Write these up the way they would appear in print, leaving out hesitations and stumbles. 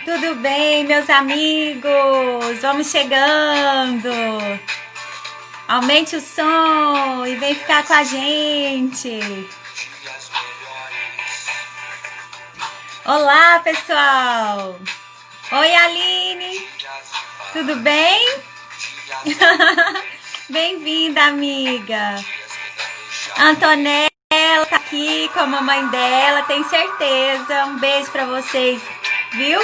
Tudo bem, meus amigos? Vamos chegando. Aumente o som e vem ficar com a gente. Olá, pessoal. Oi, Aline. Tudo bem? Bem-vinda, amiga. Antonella tá aqui com a mamãe dela, tenho certeza. Um beijo para vocês, viu?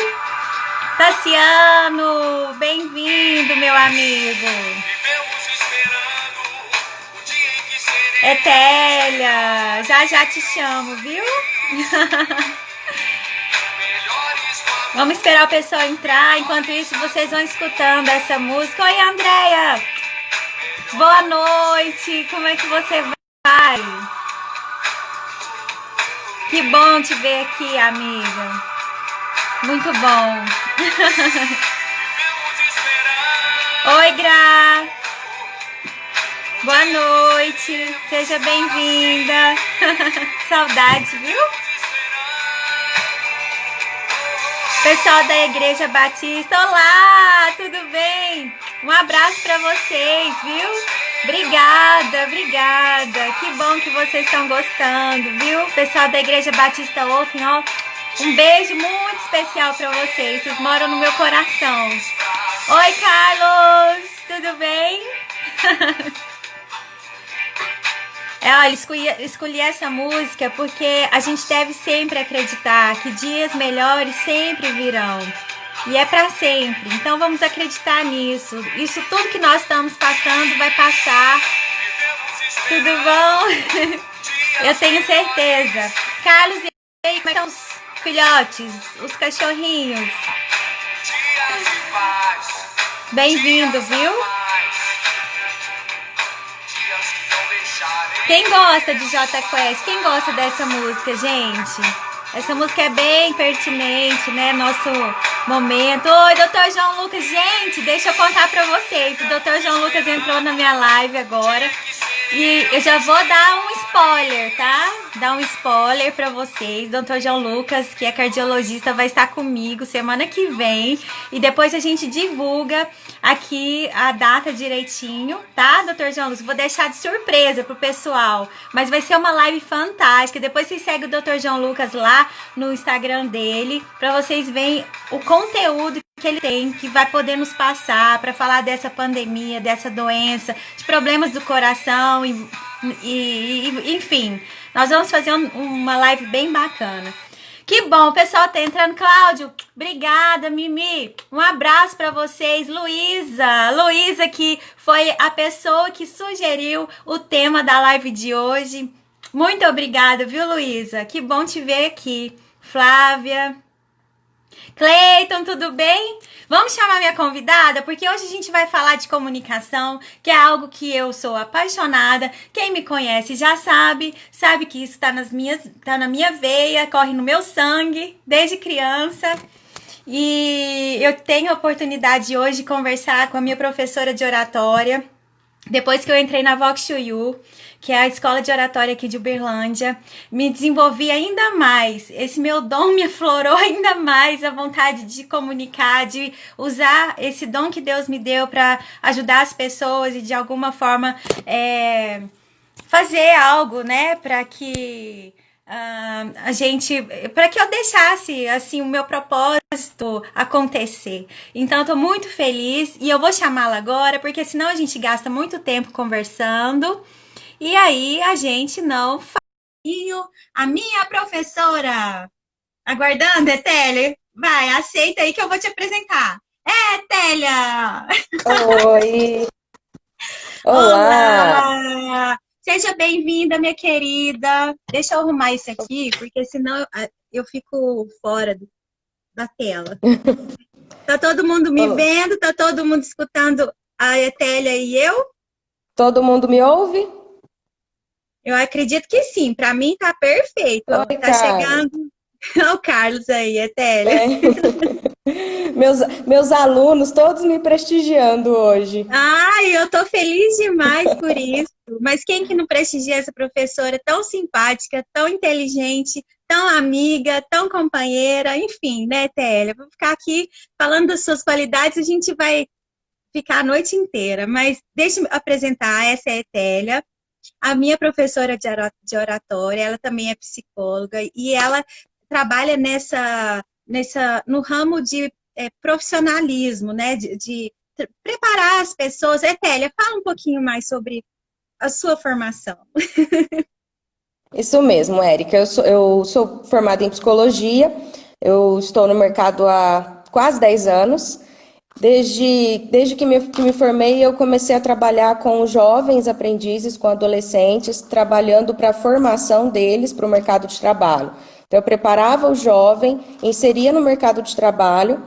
Tassiano, bem-vindo, meu amigo. Etélia, já te chamo, viu? Vamos esperar o pessoal entrar. Enquanto isso, vocês vão escutando essa música. Oi, Andréia. Boa noite. Como é que você vai? Que bom te ver aqui, amiga. Muito bom. Oi, Gra. Boa noite. Seja bem-vinda. Saudade, viu? Pessoal da Igreja Batista, olá, tudo bem? Um abraço para vocês, viu? Obrigada. Que bom que vocês estão gostando, viu? Pessoal da Igreja Batista Open, ó, um beijo muito especial para vocês. Vocês moram no meu coração. Oi, Carlos, tudo bem? Olha, escolhi essa música porque a gente deve sempre acreditar que dias melhores sempre virão. E é para sempre. Então vamos acreditar nisso. Isso tudo que nós estamos passando vai passar. Tudo bom? Eu tenho certeza. Carlos, e aí, como estão os filhotes, os cachorrinhos? Bem-vindo, viu? Quem gosta de Jota Quest? Quem gosta dessa música, gente? Essa música é bem pertinente, né? Nosso momento. Oi, Dr. João Lucas. Gente, deixa eu contar pra vocês. O Dr. João Lucas entrou na minha live agora. E eu já vou dar um spoiler, tá? Dar um spoiler pra vocês. Dr. João Lucas, que é cardiologista, vai estar comigo semana que vem. E depois a gente divulga aqui a data direitinho, tá, Dr. João Lucas? Vou deixar de surpresa pro pessoal. Mas vai ser uma live fantástica. Depois vocês seguem o Dr. João Lucas lá no Instagram dele, pra vocês verem o conteúdo que ele tem, que vai poder nos passar para falar dessa pandemia, dessa doença, de problemas do coração e enfim, nós vamos fazer uma live bem bacana. Que bom, o pessoal tá entrando. Cláudio, obrigada, Mimi, um abraço para vocês. Luísa que foi a pessoa que sugeriu o tema da live de hoje, muito obrigada, viu, Luísa? Que bom te ver aqui. Flávia, Cleiton, tudo bem? Vamos chamar minha convidada, porque hoje a gente vai falar de comunicação, que é algo que eu sou apaixonada. Quem me conhece já sabe que isso tá na minha veia, corre no meu sangue, desde criança. E eu tenho a oportunidade hoje de conversar com a minha professora de oratória, depois que eu entrei na Vox Chuyu, que é a escola de oratória aqui de Uberlândia, me desenvolvi ainda mais. Esse meu dom me aflorou ainda mais, a vontade de comunicar, de usar esse dom que Deus me deu para ajudar as pessoas e de alguma forma fazer algo, né, para que para que eu deixasse assim o meu propósito acontecer. Então eu tô muito feliz e eu vou chamá-la agora, porque senão a gente gasta muito tempo conversando. E aí a gente não faz. A minha professora, aguardando, Etélia, vai, aceita aí que eu vou te apresentar. Etélia! Oi! Olá! Olá! Seja bem-vinda, minha querida. Deixa eu arrumar isso aqui, porque senão eu fico fora da tela. Tá todo mundo me vendo? Tá todo mundo escutando a Etélia e eu? Todo mundo me ouve? Eu acredito que sim, para mim tá perfeito. Oi, tá chegando o Carlos aí, Etélia. Meus alunos todos me prestigiando hoje. Ai, eu tô feliz demais por isso. Mas quem que não prestigia essa professora tão simpática, tão inteligente, tão amiga, tão companheira, enfim, né, Télia? Vou ficar aqui falando das suas qualidades, a gente vai ficar a noite inteira, mas deixa eu apresentar, essa é a Télia, a minha professora de oratória, ela também é psicóloga e ela trabalha no ramo de profissionalismo, né, de preparar as pessoas. Télia, fala um pouquinho mais sobre a sua formação. Isso mesmo, Érica. Eu sou formada em psicologia, eu estou no mercado há quase 10 anos. Desde que me formei, eu comecei a trabalhar com jovens aprendizes, com adolescentes, trabalhando para a formação deles para o mercado de trabalho. Então, eu preparava o jovem, inseria no mercado de trabalho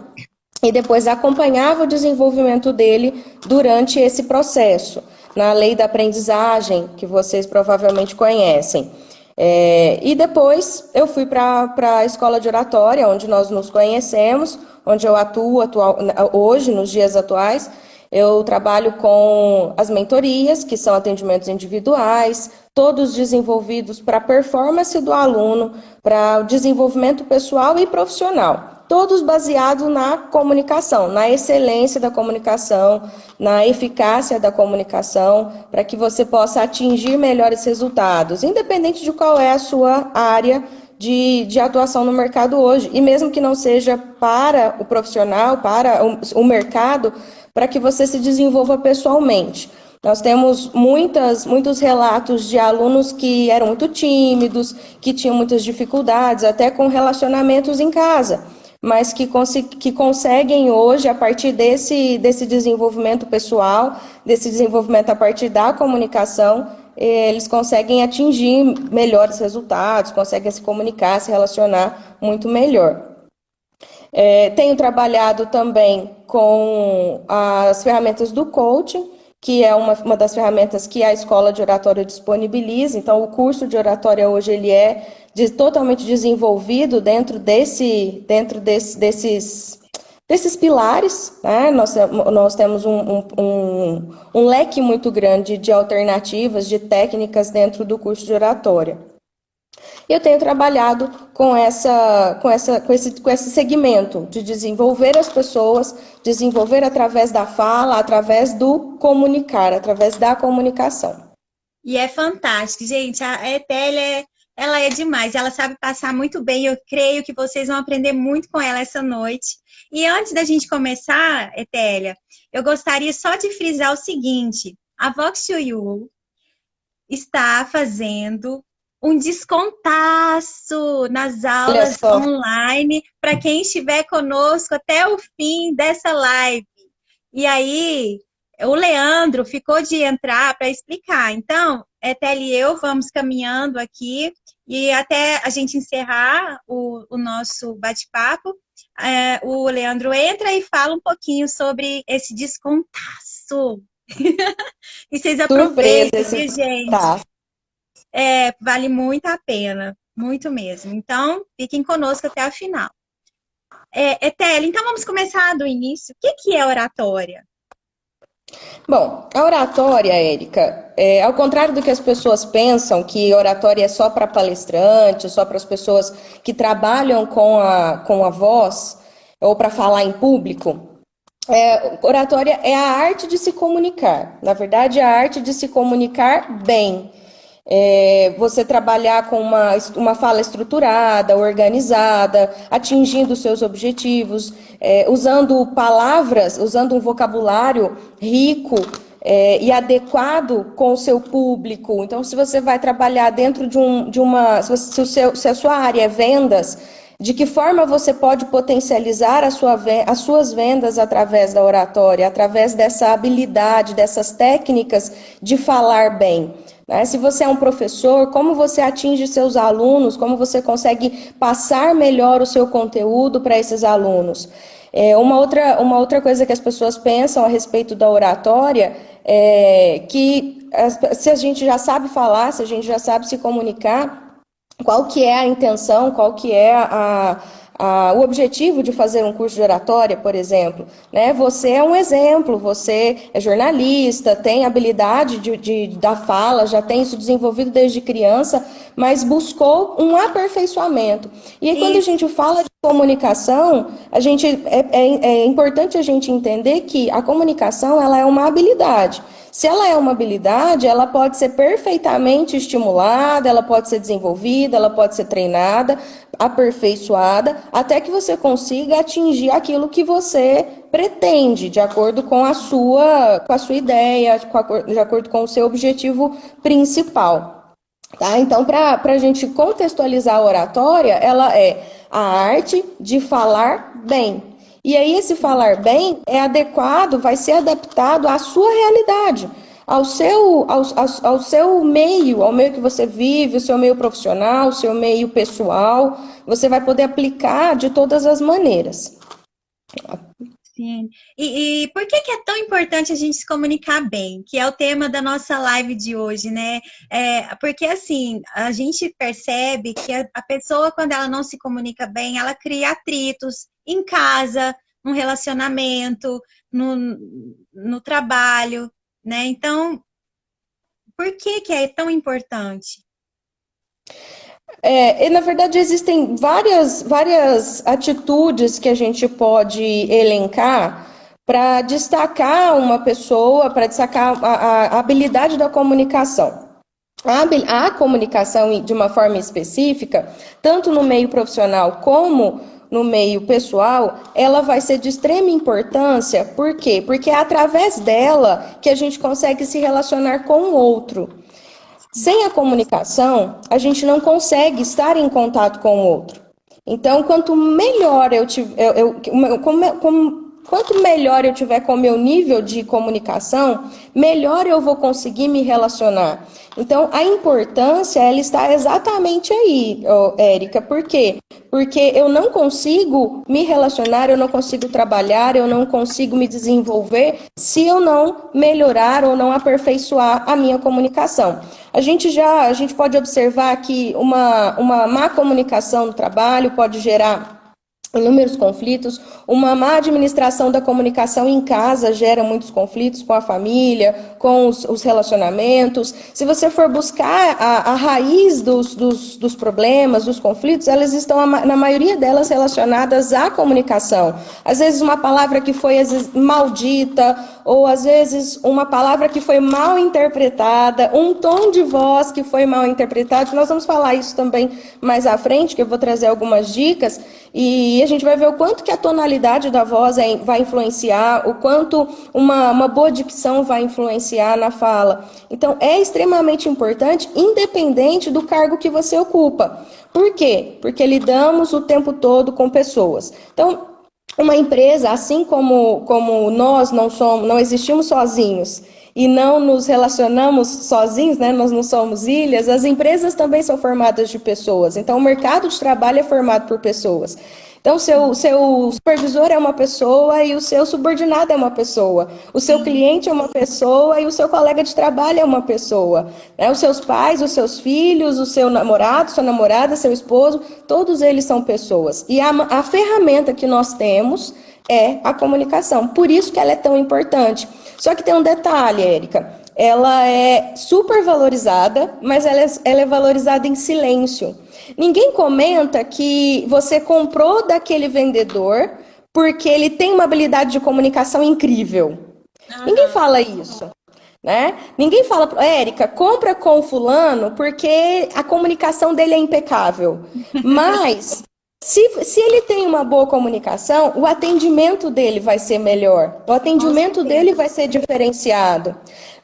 e depois acompanhava o desenvolvimento dele durante esse processo, na lei da aprendizagem, que vocês provavelmente conhecem. E depois eu fui para a escola de oratória, onde nós nos conhecemos, onde eu atuo hoje, nos dias atuais. Eu trabalho com as mentorias, que são atendimentos individuais, todos desenvolvidos para a performance do aluno, para o desenvolvimento pessoal e profissional. Todos baseados na comunicação, na excelência da comunicação, na eficácia da comunicação, para que você possa atingir melhores resultados, independente de qual é a sua área de atuação no mercado hoje. E mesmo que não seja para o profissional, para o mercado, para que você se desenvolva pessoalmente. Nós temos muitos relatos de alunos que eram muito tímidos, que tinham muitas dificuldades, até com relacionamentos em casa, mas que conseguem hoje, a partir desse desenvolvimento pessoal, desse desenvolvimento a partir da comunicação, eles conseguem atingir melhores resultados, conseguem se comunicar, se relacionar muito melhor. Tenho trabalhado também com as ferramentas do coaching, que é uma das ferramentas que a escola de oratória disponibiliza. Então, o curso de oratória hoje ele é totalmente desenvolvido dentro desses pilares, né? Nós temos um leque muito grande de alternativas, de técnicas dentro do curso de oratória. Eu tenho trabalhado com esse segmento de desenvolver as pessoas, desenvolver através da fala, através do comunicar, através da comunicação. E é fantástico, gente. A Etélia, ela é demais. Ela sabe passar muito bem. Eu creio que vocês vão aprender muito com ela essa noite. E antes da gente começar, Etélia, eu gostaria só de frisar o seguinte. A Vox to You está fazendo um descontaço nas aulas online para quem estiver conosco até o fim dessa live. E aí, o Leandro ficou de entrar para explicar. Então, Etélia e eu vamos caminhando aqui e até a gente encerrar o nosso bate-papo, o Leandro entra e fala um pouquinho sobre esse descontaço. E vocês aproveitem, gente. Tá. Vale muito a pena, muito mesmo. Então, fiquem conosco até a final. Etélia, então vamos começar do início. O que é oratória? Bom, a oratória, Érica, ao contrário do que as pessoas pensam, que oratória é só para palestrantes, só para as pessoas que trabalham com a voz, ou para falar em público, oratória é a arte de se comunicar. Na verdade, é a arte de se comunicar bem. Você trabalhar com uma fala estruturada, organizada, atingindo os seus objetivos, usando palavras, usando um vocabulário rico e adequado com o seu público. Então, se você vai trabalhar dentro se a sua área é vendas, de que forma você pode potencializar as suas vendas através da oratória, através dessa habilidade, dessas técnicas de falar bem. Se você é um professor, como você atinge seus alunos, como você consegue passar melhor o seu conteúdo para esses alunos. Uma outra coisa que as pessoas pensam a respeito da oratória é que se a gente já sabe falar, se a gente já sabe se comunicar, qual que é a intenção, qual que é o objetivo de fazer um curso de oratória, por exemplo, né? Você é um exemplo, você é jornalista, tem habilidade da fala, já tem isso desenvolvido desde criança, mas buscou um aperfeiçoamento. E aí, quando a Isso. gente fala de comunicação, é importante a gente entender que a comunicação ela é uma habilidade. Se ela é uma habilidade, ela pode ser perfeitamente estimulada, ela pode ser desenvolvida, ela pode ser treinada, aperfeiçoada, até que você consiga atingir aquilo que você pretende, de acordo com a sua ideia, de acordo com o seu objetivo principal. Tá? Então, para a gente contextualizar a oratória, ela é a arte de falar bem. E aí, esse falar bem é adequado, vai ser adaptado à sua realidade, ao seu meio, ao meio que você vive, o seu meio profissional, o seu meio pessoal. Você vai poder aplicar de todas as maneiras. Sim. E por que é tão importante a gente se comunicar bem? Que é o tema da nossa live de hoje, né? Porque assim, a gente percebe que a pessoa, quando ela não se comunica bem, ela cria atritos em casa, no relacionamento, no trabalho, né? Então, por que é tão importante? E na verdade existem várias atitudes que a gente pode elencar para destacar uma pessoa, para destacar a habilidade da comunicação. A comunicação, de uma forma específica, tanto no meio profissional como no meio pessoal, ela vai ser de extrema importância. Por quê? Porque é através dela que a gente consegue se relacionar com o outro. Sem a comunicação, a gente não consegue estar em contato com o outro. Então, quanto melhor quanto melhor eu tiver com o meu nível de comunicação, melhor eu vou conseguir me relacionar. Então, a importância, ela está exatamente aí, Érica. Por quê? Porque eu não consigo me relacionar, eu não consigo trabalhar, eu não consigo me desenvolver se eu não melhorar ou não aperfeiçoar a minha comunicação. A gente pode observar que uma má comunicação no trabalho pode gerar inúmeros conflitos. Uma má administração da comunicação em casa gera muitos conflitos com a família, com os relacionamentos. Se você for buscar a raiz dos problemas, dos conflitos, elas estão, na maioria delas, relacionadas à comunicação. Às vezes uma palavra que foi maldita, ou às vezes uma palavra que foi mal interpretada, um tom de voz que foi mal interpretado. Nós vamos falar isso também mais à frente, que eu vou trazer algumas dicas. E a gente vai ver o quanto que a tonalidade da voz vai influenciar, o quanto uma boa dicção vai influenciar na fala. Então, é extremamente importante, independente do cargo que você ocupa. Por quê? Porque lidamos o tempo todo com pessoas. Então, uma empresa, assim como nós não existimos sozinhos e não nos relacionamos sozinhos, né? Nós não somos ilhas, as empresas também são formadas de pessoas. Então, o mercado de trabalho é formado por pessoas. Então, seu supervisor é uma pessoa e o seu subordinado é uma pessoa. O seu cliente é uma pessoa e o seu colega de trabalho é uma pessoa. Né? Os seus pais, os seus filhos, o seu namorado, sua namorada, seu esposo, todos eles são pessoas. E a ferramenta que nós temos é a comunicação. Por isso que ela é tão importante. Só que tem um detalhe, Érica. Ela é super valorizada, mas ela é valorizada em silêncio. Ninguém comenta que você comprou daquele vendedor porque ele tem uma habilidade de comunicação incrível. Ninguém fala isso. Né? Ninguém fala, Érica, compra com o fulano porque a comunicação dele é impecável. Mas se ele tem uma boa comunicação, o atendimento dele vai ser melhor. O atendimento dele vai ser diferenciado.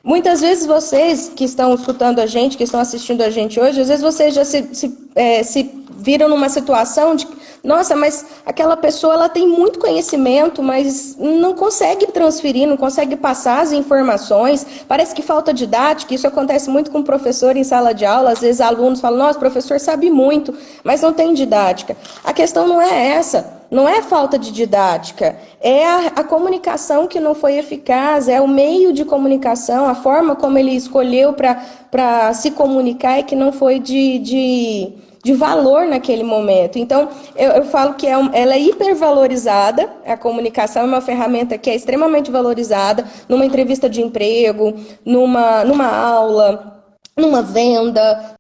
Muitas vezes vocês que estão escutando a gente, que estão assistindo a gente hoje, às vezes vocês já se viram numa situação de, nossa, mas aquela pessoa ela tem muito conhecimento, mas não consegue transferir, não consegue passar as informações, parece que falta didática. Isso acontece muito com o professor em sala de aula. Às vezes alunos falam, nossa, o professor sabe muito, mas não tem didática. A questão não é essa. Não é falta de didática, é a comunicação que não foi eficaz, é o meio de comunicação, a forma como ele escolheu para se comunicar e que não foi de valor naquele momento. Então, eu falo que ela é hipervalorizada, a comunicação é uma ferramenta que é extremamente valorizada numa entrevista de emprego, numa aula, numa venda.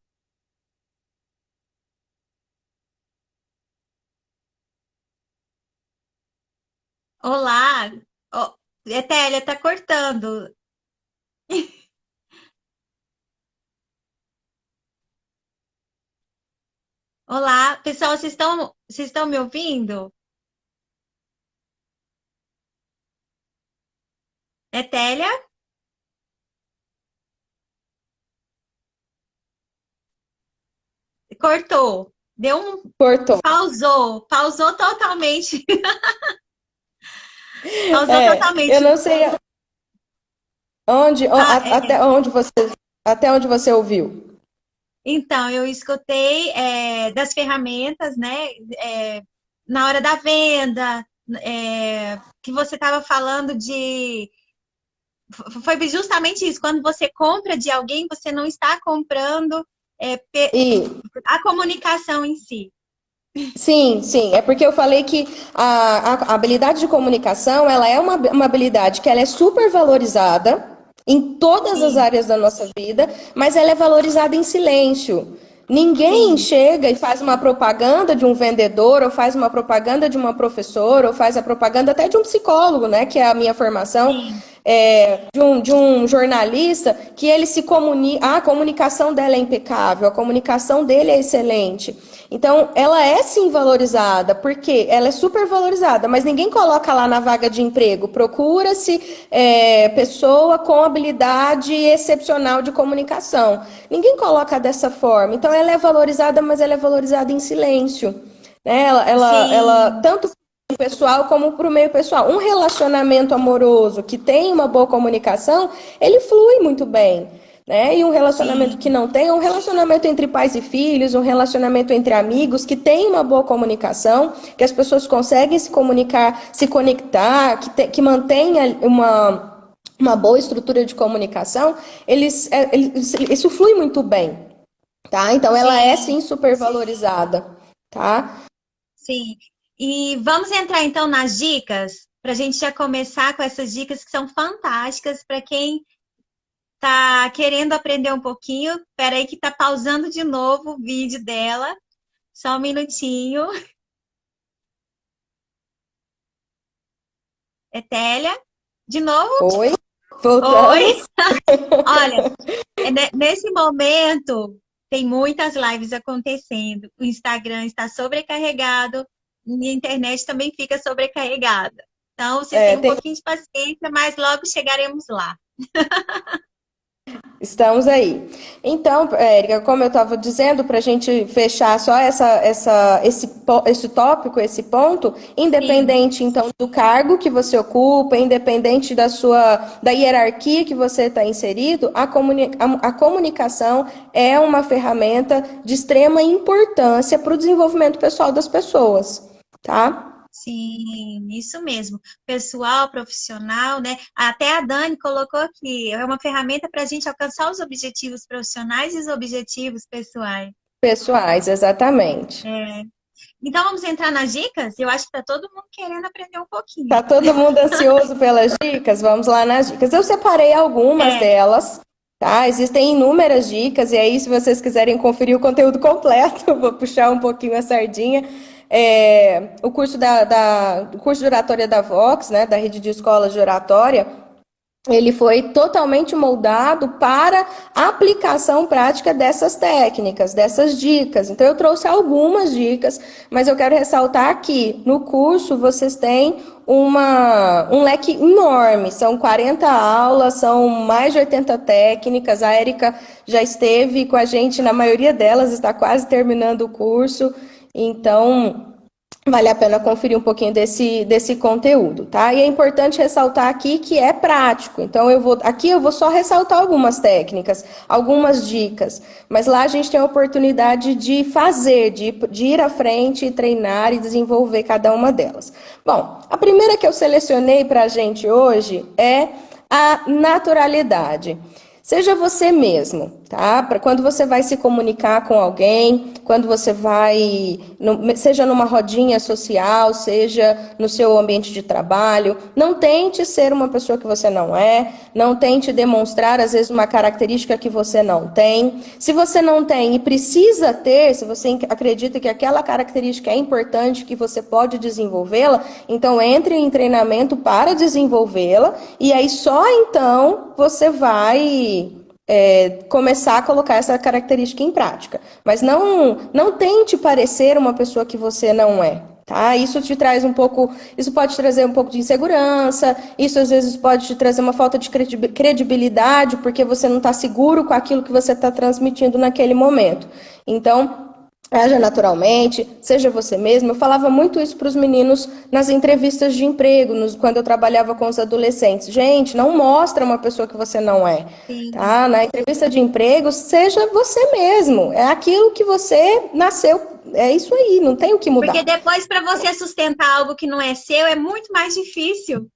Olá. Ó, Etélia, tá cortando. Olá, pessoal, vocês estão me ouvindo? Etélia? Cortou. Deu um. Cortou. Pausou totalmente. Pausou Eu totalmente. não sei Ah, é. até onde você ouviu. Então, eu escutei das ferramentas, né? Na hora da venda, que você estava falando de. Foi justamente isso. Quando você compra de alguém, você não está comprando E a comunicação em si. sim, sim, é porque eu falei que a habilidade de comunicação, ela é uma habilidade que ela é super valorizada em todas as Sim, áreas da nossa vida, mas ela é valorizada em silêncio. Ninguém sim, chega e faz uma propaganda de um vendedor, ou faz uma propaganda de uma professora, ou faz a propaganda até de um psicólogo, né, que é a minha formação, sim, de um jornalista, que ele se comunica, a comunicação dela é impecável, a comunicação dele é excelente. Então, ela é sim valorizada, porque ela é super valorizada, mas ninguém coloca lá na vaga de emprego. Procura-se pessoa com habilidade excepcional de comunicação. Ninguém coloca dessa forma. Então, ela é valorizada, mas ela é valorizada em silêncio. Né? Ela sim, tanto pessoal como para o meio pessoal. Um relacionamento amoroso que tem uma boa comunicação, ele flui muito bem. Né? E um relacionamento que sim, não tem, é um relacionamento entre pais e filhos, um relacionamento entre amigos que tem uma boa comunicação, que as pessoas conseguem se comunicar, se conectar, que mantenha uma boa estrutura de comunicação, isso flui muito bem, tá? Então ela é sim, sim super valorizada, tá? sim. E vamos entrar então nas dicas, para a gente já começar com essas dicas que são fantásticas para quem tá querendo aprender um pouquinho. Espera aí que tá pausando de novo o vídeo dela. Só um minutinho. Etélia, de novo? Oi, Oi. voltamos. Olha, nesse momento tem muitas lives acontecendo. O Instagram está sobrecarregado e a internet também fica sobrecarregada. Então, vocês É, têm um pouquinho de paciência, mas logo chegaremos lá. Estamos aí. Então, Érica, como eu estava dizendo, para a gente fechar só esse tópico, esse ponto, Sim, independente então do cargo que você ocupa, independente da hierarquia que você está inserido, a comunicação é uma ferramenta de extrema importância para o desenvolvimento pessoal das pessoas, tá? sim, isso mesmo. Pessoal, profissional, né? Até a Dani colocou aqui, é uma ferramenta para a gente alcançar os objetivos profissionais e os objetivos pessoais. Pessoais, exatamente. É. Então, vamos entrar nas dicas? Eu acho que está todo mundo querendo aprender um Tá pouquinho. todo mundo ansioso pelas dicas? Vamos lá nas dicas. Eu separei algumas É, delas, tá? Existem inúmeras dicas, e aí, se vocês quiserem conferir o conteúdo completo, eu vou puxar um pouquinho a sardinha. O curso de oratória da Vox, né, da rede de escolas de oratória, ele foi totalmente moldado para a aplicação prática dessas técnicas, dessas dicas. Então, eu trouxe algumas dicas, mas eu quero ressaltar que no curso vocês têm um leque enorme. São 40 aulas, são mais de 80 técnicas. A Érica já esteve com a gente na maioria delas, está quase terminando o curso. Então, vale a pena conferir um pouquinho desse conteúdo, tá? E é importante ressaltar aqui que é prático. Então, aqui eu vou só ressaltar algumas técnicas, algumas dicas, mas lá a gente tem a oportunidade de fazer, de ir à frente e treinar e desenvolver cada uma delas. Bom, a primeira que eu selecionei para a gente hoje é a naturalidade. Seja você mesmo, tá? Para quando você vai se comunicar com alguém, quando você vai, seja numa rodinha social, seja no seu ambiente de trabalho, não tente ser uma pessoa que você não é, não tente demonstrar, às vezes, uma característica que você não tem. Se você não tem e precisa ter, se você acredita que aquela característica é importante, que você pode desenvolvê-la, então entre em treinamento para desenvolvê-la, e aí só então você vai começar a colocar essa característica em prática. Mas não tente parecer uma pessoa que você não é. Tá? Isso te traz um pouco, isso pode trazer um pouco de insegurança, isso às vezes pode te trazer uma falta de credibilidade, porque você não está seguro com aquilo que você está transmitindo naquele momento. Então, haja naturalmente, seja você mesmo. Eu falava muito isso para os meninos nas entrevistas de emprego, quando eu trabalhava com os adolescentes. Gente, não mostra uma pessoa que você não é. Sim. Tá? Na entrevista de emprego, seja você mesmo. É aquilo que você nasceu. É isso aí, não tem o que mudar. Porque depois, para você sustentar algo que não é seu, é muito mais difícil.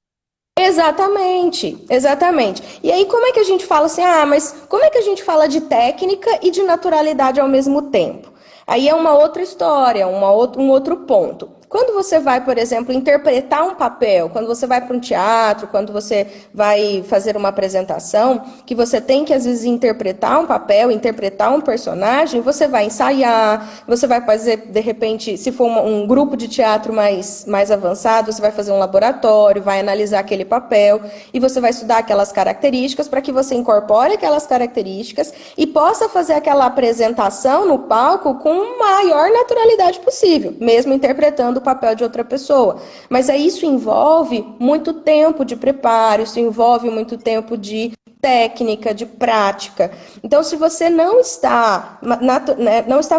Exatamente, exatamente. E aí, como é que a gente fala assim, mas como é que a gente fala de técnica e de naturalidade ao mesmo tempo? Aí é uma outra história, um outro ponto. Quando você vai, por exemplo, interpretar um papel, quando você vai para um teatro, quando você vai fazer uma apresentação, que você tem que, às vezes, interpretar um papel, interpretar um personagem, você vai ensaiar, você vai fazer, de repente, se for um grupo de teatro mais avançado, você vai fazer um laboratório, vai analisar aquele papel, e você vai estudar aquelas características para que você incorpore aquelas características e possa fazer aquela apresentação no palco com maior naturalidade possível, mesmo interpretando o papel de outra pessoa. Mas aí isso envolve muito tempo de preparo, isso envolve muito tempo de técnica, de prática. Então, se você não está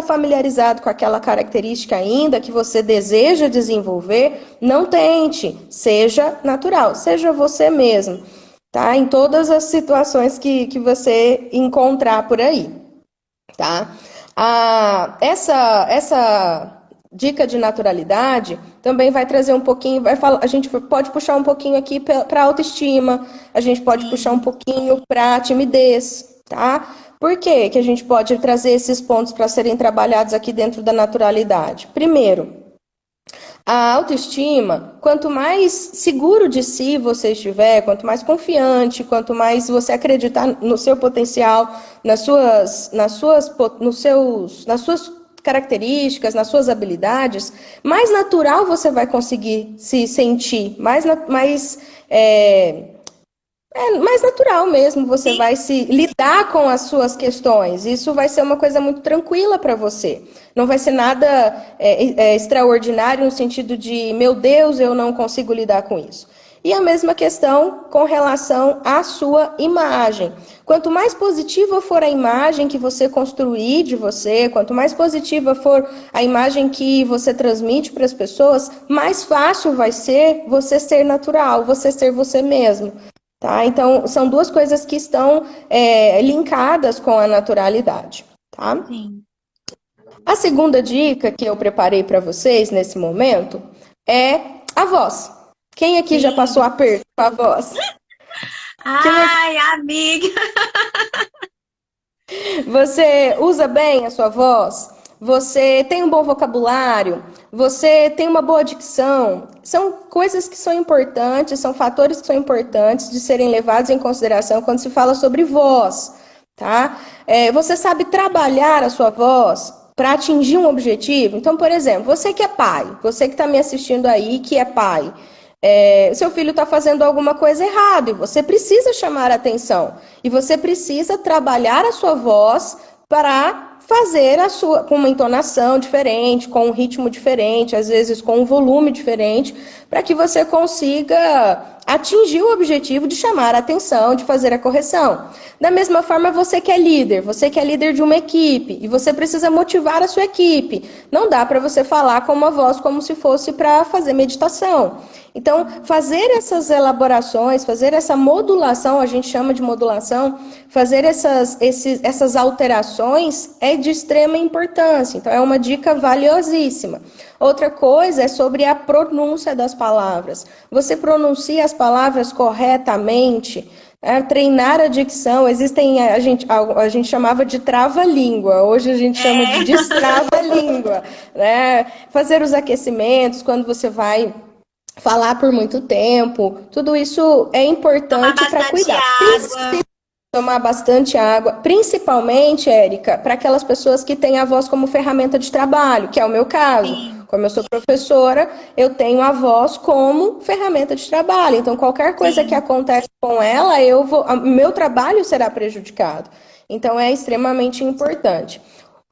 familiarizado com aquela característica ainda que você deseja desenvolver, não tente, seja natural, seja você mesmo, tá? Em todas as situações que você encontrar por aí, tá? Essa dica de naturalidade também vai trazer um pouquinho, a gente pode puxar um pouquinho aqui para autoestima, a gente pode puxar um pouquinho para timidez, tá? Por que que a gente pode trazer esses pontos para serem trabalhados aqui dentro da naturalidade? Primeiro, a autoestima, quanto mais seguro de si você estiver, quanto mais confiante, quanto mais você acreditar no seu potencial, nas suas características, nas suas habilidades, mais natural você vai conseguir se sentir, mais natural mesmo, você vai se lidar com as suas questões. Isso vai ser uma coisa muito tranquila para você. Não vai ser nada extraordinário no sentido de, meu Deus, eu não consigo lidar com isso. E a mesma questão com relação à sua imagem. Quanto mais positiva for a imagem que você construir de você, quanto mais positiva for a imagem que você transmite para as pessoas, mais fácil vai ser você ser natural, você ser você mesmo. Tá? Então, são duas coisas que estão linkadas com a naturalidade. Tá? Sim. A segunda dica que eu preparei para vocês nesse momento é a voz. Quem aqui já passou aperto com a voz? Ai, amiga! Você usa bem a sua voz? Você tem um bom vocabulário? Você tem uma boa dicção? São coisas que são importantes, são fatores que são importantes de serem levados em consideração quando se fala sobre voz, tá? Você sabe trabalhar a sua voz para atingir um objetivo? Então, por exemplo, você que é pai, você que está me assistindo aí, que é pai, seu filho está fazendo alguma coisa errada e você precisa chamar a atenção. E você precisa trabalhar a sua voz para fazer com uma entonação diferente, com um ritmo diferente, às vezes com um volume diferente, para que você consiga atingir o objetivo de chamar a atenção, de fazer a correção. Da mesma forma, você que é líder de uma equipe, e você precisa motivar a sua equipe. Não dá para você falar com uma voz como se fosse para fazer meditação. Então, fazer essas elaborações, fazer essa modulação, a gente chama de modulação, fazer essas alterações é de extrema importância. Então, é uma dica valiosíssima. Outra coisa é sobre a pronúncia das palavras. Você pronuncia as palavras corretamente? Treinar a dicção, existem, a gente chamava de trava-língua, hoje a gente chama de destrava-língua, né? Fazer os aquecimentos, quando você vai falar por muito tempo, tudo isso é Tomar importante para bastante cuidar. água. Tomar bastante água, principalmente, Érica, para aquelas pessoas que têm a voz como ferramenta de trabalho, que é o meu caso. Sim, Como eu sou professora, eu tenho a voz como ferramenta de trabalho. Então, qualquer coisa que sim. acontece com ela, meu trabalho será prejudicado. Então, é extremamente importante.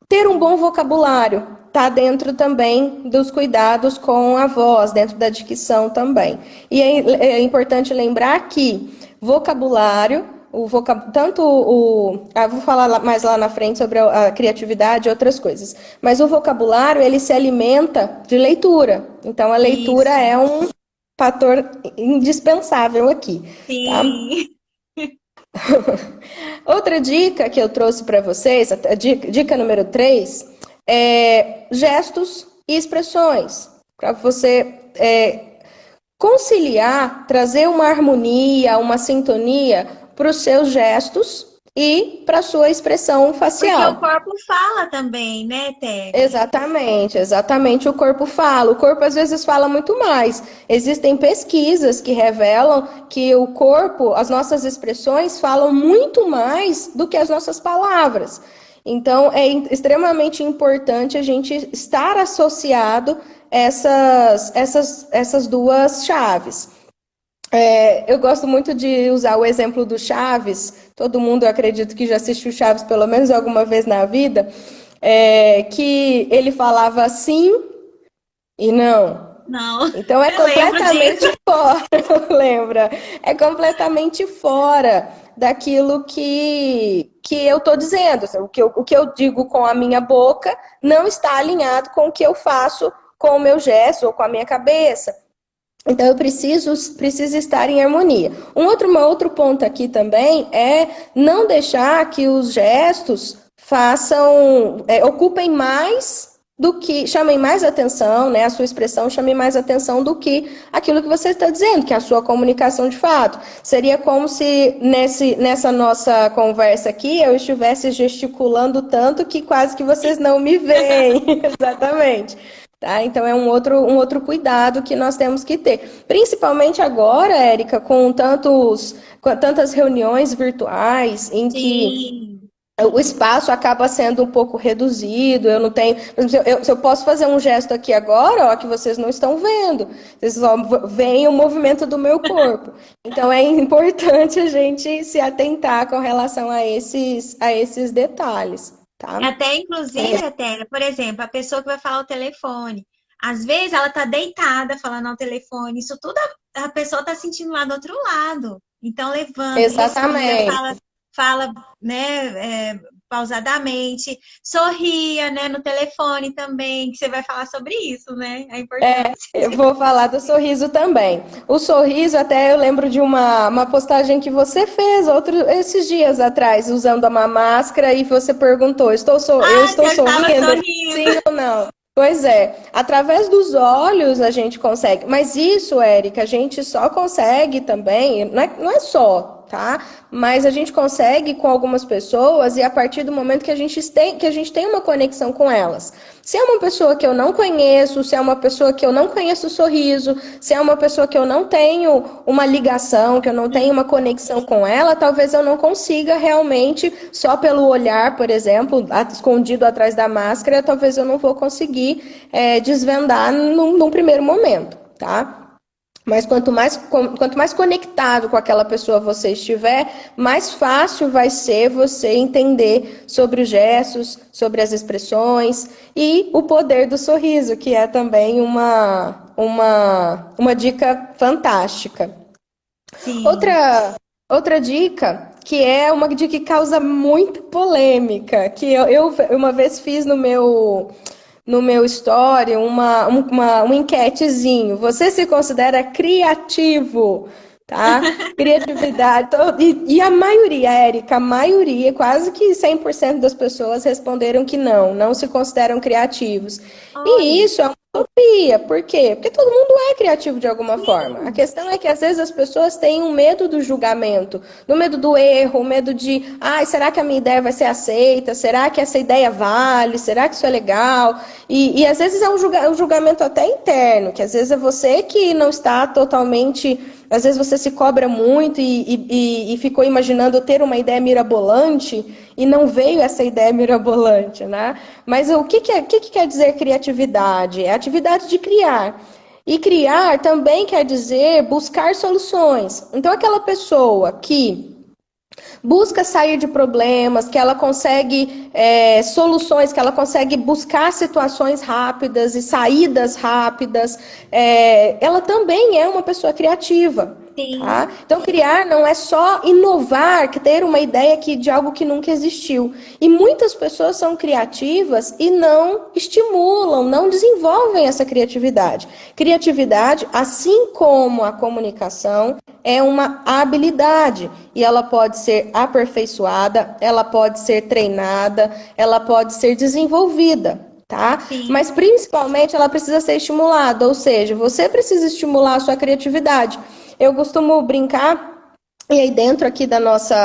Ter um bom vocabulário está dentro também dos cuidados com a voz, dentro da dicção também. E é importante lembrar que vocabulário, vou falar mais lá na frente sobre a criatividade e outras coisas, mas o vocabulário ele se alimenta de leitura. Então a leitura Isso. é um fator indispensável aqui, tá? Sim. Outra dica que eu trouxe para vocês, a dica número 3, é gestos e expressões. Para você conciliar, trazer uma harmonia, uma sintonia para os seus gestos e para a sua expressão Porque o facial. corpo fala também, né, Tec? Exatamente, exatamente. O corpo fala. O corpo às vezes fala muito mais. Existem pesquisas que revelam que o corpo, as nossas expressões falam muito mais do que as nossas palavras. Então, é extremamente importante a gente estar associado essas duas chaves. Eu gosto muito de usar o exemplo do Chaves. Todo mundo, eu acredito que já assistiu Chaves pelo menos alguma vez na vida. Que ele falava sim e não. Não, Então é eu lembro completamente disso. fora, lembra? É completamente fora daquilo que eu estou dizendo. O que eu digo com a minha boca não está alinhado com o que eu faço com o meu gesto ou com a minha cabeça. Então eu preciso estar em harmonia. Outro ponto aqui também é não deixar que os gestos ocupem mais do que, chamem mais atenção, né? A sua expressão chame mais atenção do que aquilo que você está dizendo, que é a sua comunicação de fato. Seria como se nessa nossa conversa aqui eu estivesse gesticulando tanto que quase que vocês não me veem. Exatamente. Tá? Então é um outro cuidado que nós temos que ter. Principalmente agora, Érica, com tantas reuniões virtuais em que Sim. o espaço acaba sendo um pouco reduzido, eu não tenho. Se eu posso fazer um gesto aqui agora, ó, que vocês não estão vendo, vocês só veem o movimento do meu corpo. Então é importante a gente se atentar com relação a esses detalhes, tá? Até, inclusive, até, por exemplo, a pessoa que vai falar o telefone. Às vezes ela tá deitada falando ao telefone. Isso tudo a pessoa tá sentindo lá do outro lado. Então levanta, respira, Exatamente. fala, né, pausadamente, sorria, né, no telefone também, que você vai falar sobre isso, né? A importância. Eu vou falar do sorriso também. O sorriso, até eu lembro de uma postagem que você fez esses dias atrás, usando uma máscara, e você perguntou: eu Ah, estou eu estava sorrindo? sorrindo. Sim ou não? Pois é, através dos olhos a gente consegue. Mas isso, Érica, a gente só consegue também, não é só, tá? Mas a gente consegue com algumas pessoas e a partir do momento que a gente tem uma conexão com elas. Se é uma pessoa que eu não conheço, se é uma pessoa que eu não conheço o sorriso, se é uma pessoa que eu não tenho uma ligação, que eu não tenho uma conexão com ela, talvez eu não consiga realmente, só pelo olhar, por exemplo, escondido atrás da máscara, talvez eu não vou conseguir desvendar num primeiro momento, tá? Mas quanto mais conectado com aquela pessoa você estiver, mais fácil vai ser você entender sobre os gestos, sobre as expressões e o poder do sorriso, que é também uma dica fantástica. Sim. Outra dica, que é uma dica que causa muita polêmica, que eu uma vez fiz no meu story um enquetezinho. Você se considera criativo, tá? Criatividade. E a maioria, Érica, a maioria, quase que 100% das pessoas responderam que não se consideram criativos. E Olha, isso é uma utopia. Por quê? Porque todo mundo é criativo de alguma forma. A questão é que às vezes as pessoas têm um medo do julgamento, do medo do erro, o medo de, será que a minha ideia vai ser aceita? Será que essa ideia vale? Será que isso é legal? E às vezes é um julgamento até interno, que às vezes é você que não está totalmente. Às vezes você se cobra muito e ficou imaginando ter uma ideia mirabolante e não veio essa ideia mirabolante, né? Mas o que quer dizer criatividade? É a atividade de criar. E criar também quer dizer buscar soluções. Então, aquela pessoa que busca sair de problemas, que ela consegue soluções, que ela consegue buscar situações rápidas e saídas rápidas, ela também é uma pessoa criativa. Tá? Então, criar não é só inovar, ter uma ideia de algo que nunca existiu. E muitas pessoas são criativas e não estimulam, não desenvolvem essa criatividade. Criatividade, assim como a comunicação, é uma habilidade e ela pode ser aperfeiçoada, ela pode ser treinada, ela pode ser desenvolvida. Tá? Mas principalmente ela precisa ser estimulada, ou seja, você precisa estimular a sua criatividade. Eu costumo brincar, e aí dentro aqui do nosso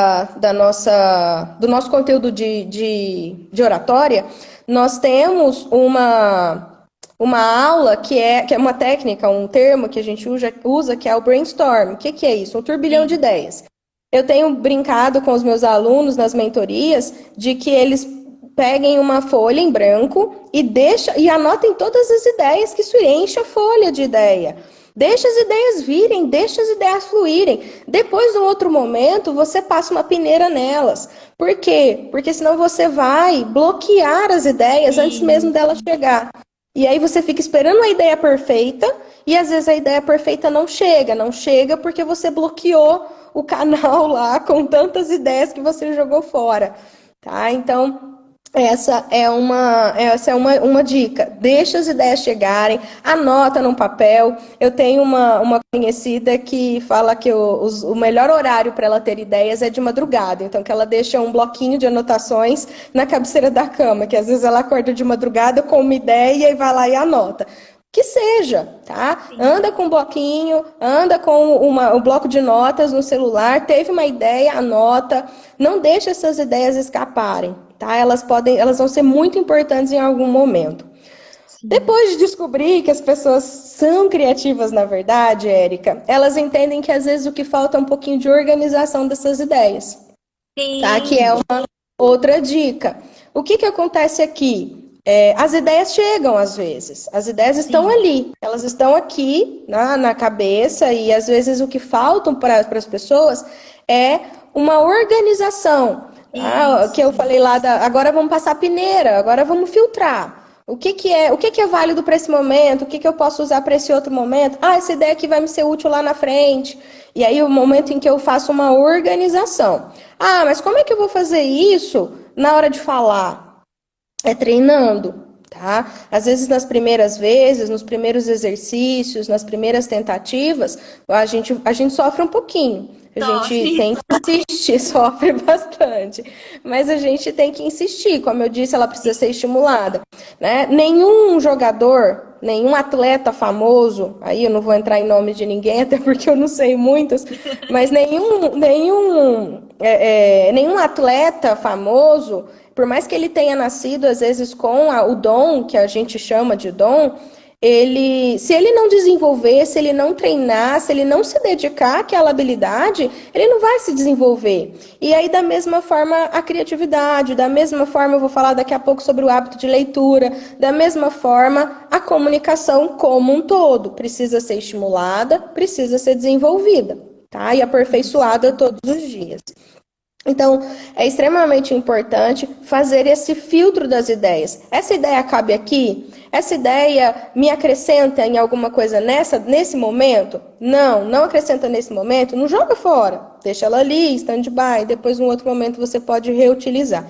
conteúdo de oratória, nós temos uma aula que é uma técnica, um termo que a gente usa que é o brainstorm. O que é isso? Um turbilhão de ideias. Eu tenho brincado com os meus alunos nas mentorias de que eles peguem uma folha em branco e anotem todas as ideias, que isso enche a folha de ideia. Deixa as ideias virem, deixa as ideias fluírem. Depois, num outro momento, você passa uma peneira nelas. Por quê? Porque senão você vai bloquear as ideias antes mesmo delas chegar. E aí você fica esperando a ideia perfeita e às vezes a ideia perfeita não chega porque você bloqueou o canal lá com tantas ideias que você jogou fora. Tá? Então, essa é uma dica. Deixa as ideias chegarem, anota num papel. Eu tenho uma conhecida que fala que o melhor horário para ela ter ideias é de madrugada. Então, que ela deixa um bloquinho de anotações na cabeceira da cama, que às vezes ela acorda de madrugada com uma ideia e vai lá e anota. Que seja, tá? Sim. Anda com um bloquinho, anda com um bloco de notas no celular, teve uma ideia, anota. Não deixa essas ideias escaparem. Tá? Elas vão ser muito importantes em algum momento. Sim. Depois de descobrir que as pessoas são criativas, na verdade, Érica, elas entendem que às vezes o que falta é um pouquinho de organização dessas ideias. Sim. Tá? Que é uma outra dica. O que acontece aqui? As ideias chegam às vezes, as ideias estão ali, elas estão aqui na cabeça e às vezes o que faltam para as pessoas é uma organização. Que eu falei lá, agora vamos passar a peneira, agora vamos filtrar. O que é válido para esse momento? O que eu posso usar para esse outro momento? Essa ideia aqui vai me ser útil lá na frente. E aí o momento em que eu faço uma organização. Mas como é que eu vou fazer isso na hora de falar? É treinando, tá? Às vezes nas primeiras vezes, nos primeiros exercícios, nas primeiras tentativas, a gente sofre um pouquinho. A gente tem que insistir, sofre bastante. Mas a gente tem que insistir. Como eu disse, ela precisa ser estimulada, né? Nenhum jogador, nenhum atleta famoso, aí eu não vou entrar em nome de ninguém, até porque eu não sei muitos, mas nenhum atleta famoso, por mais que ele tenha nascido, às vezes, com o dom, que a gente chama de dom, se ele não desenvolver, se ele não treinar, se ele não se dedicar àquela habilidade, ele não vai se desenvolver. E aí, da mesma forma, a criatividade, da mesma forma, eu vou falar daqui a pouco sobre o hábito de leitura, da mesma forma, a comunicação como um todo precisa ser estimulada, precisa ser desenvolvida, tá? E aperfeiçoada todos os dias. Então, é extremamente importante fazer esse filtro das ideias. Essa ideia cabe aqui? Essa ideia me acrescenta em alguma coisa nesse momento? Não acrescenta nesse momento, não joga fora. Deixa ela ali, stand-by, depois em outro momento você pode reutilizar.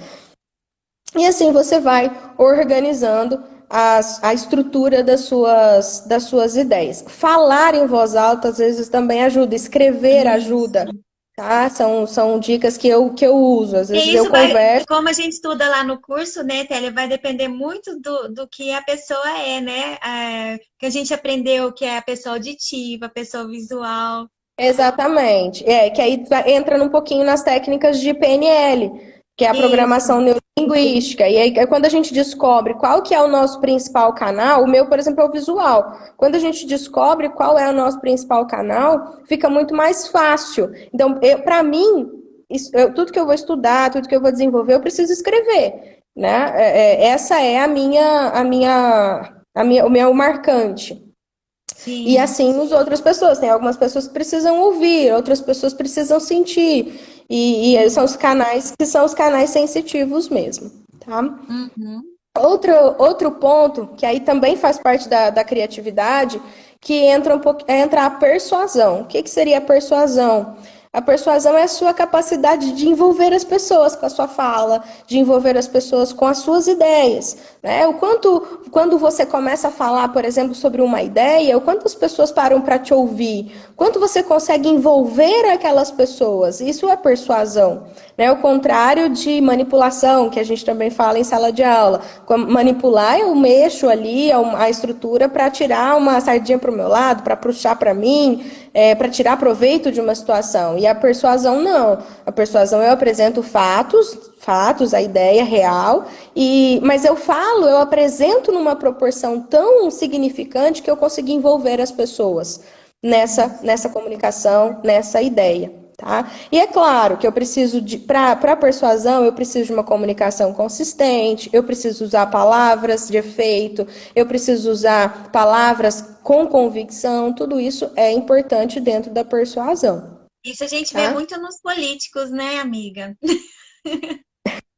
E assim você vai organizando a estrutura das suas ideias. Falar em voz alta às vezes também ajuda, escrever ajuda. tá? São dicas que eu uso. Às vezes E eu isso vai, converso. como a gente estuda lá no curso, né, Télia, vai depender muito do que a pessoa é, né? Que a gente aprendeu que é a pessoa auditiva, a pessoa visual. Exatamente. Que aí entra um pouquinho nas técnicas de PNL, que é a Isso. programação neurolinguística. E aí, quando a gente descobre qual que é o nosso principal canal, o meu, por exemplo, é o visual. Quando a gente descobre qual é o nosso principal canal, fica muito mais fácil. Então, para mim, tudo que eu vou estudar, tudo que eu vou desenvolver, eu preciso escrever, né? Essa é o meu marcante. E Sim. assim as outras pessoas. Tem algumas pessoas que precisam ouvir, outras pessoas precisam sentir. E são os canais que são os canais sensitivos mesmo, tá? Uhum. Outro ponto, que aí também faz parte da criatividade, que entra entra a persuasão. O que seria a persuasão? A persuasão é a sua capacidade de envolver as pessoas com a sua fala, de envolver as pessoas com as suas ideias, né? Quando você começa a falar, por exemplo, sobre uma ideia, o quanto as pessoas param para te ouvir, quanto você consegue envolver aquelas pessoas, isso é persuasão, né? O contrário de manipulação, que a gente também fala em sala de aula. Manipular, eu mexo ali a estrutura para tirar uma sardinha para o meu lado, para puxar para mim, para tirar proveito de uma situação. E a persuasão não. A persuasão eu apresento fatos, a ideia real, mas eu apresento numa proporção tão significante que eu consegui envolver as pessoas nessa comunicação, nessa ideia. Tá? E é claro que eu preciso para persuasão, eu preciso de uma comunicação consistente, eu preciso usar palavras de efeito, eu preciso usar palavras com convicção, tudo isso é importante dentro da persuasão, Isso a gente vê tá? muito nos políticos, né, amiga?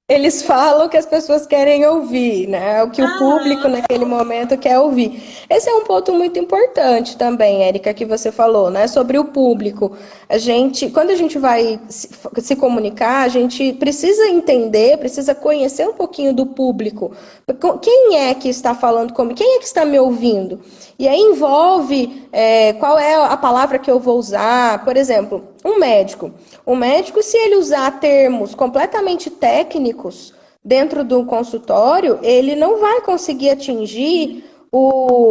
Eles falam o que as pessoas querem ouvir, né? O que o público Aham. naquele momento quer ouvir. Esse é um ponto muito importante também, Érica, que você falou, né? Sobre o público. Quando a gente vai se comunicar, a gente precisa entender, precisa conhecer um pouquinho do público. Quem é que está falando comigo? Quem é que está me ouvindo? E aí envolve qual é a palavra que eu vou usar. Por exemplo, um médico. O médico, se ele usar termos completamente técnicos dentro do consultório, ele não vai conseguir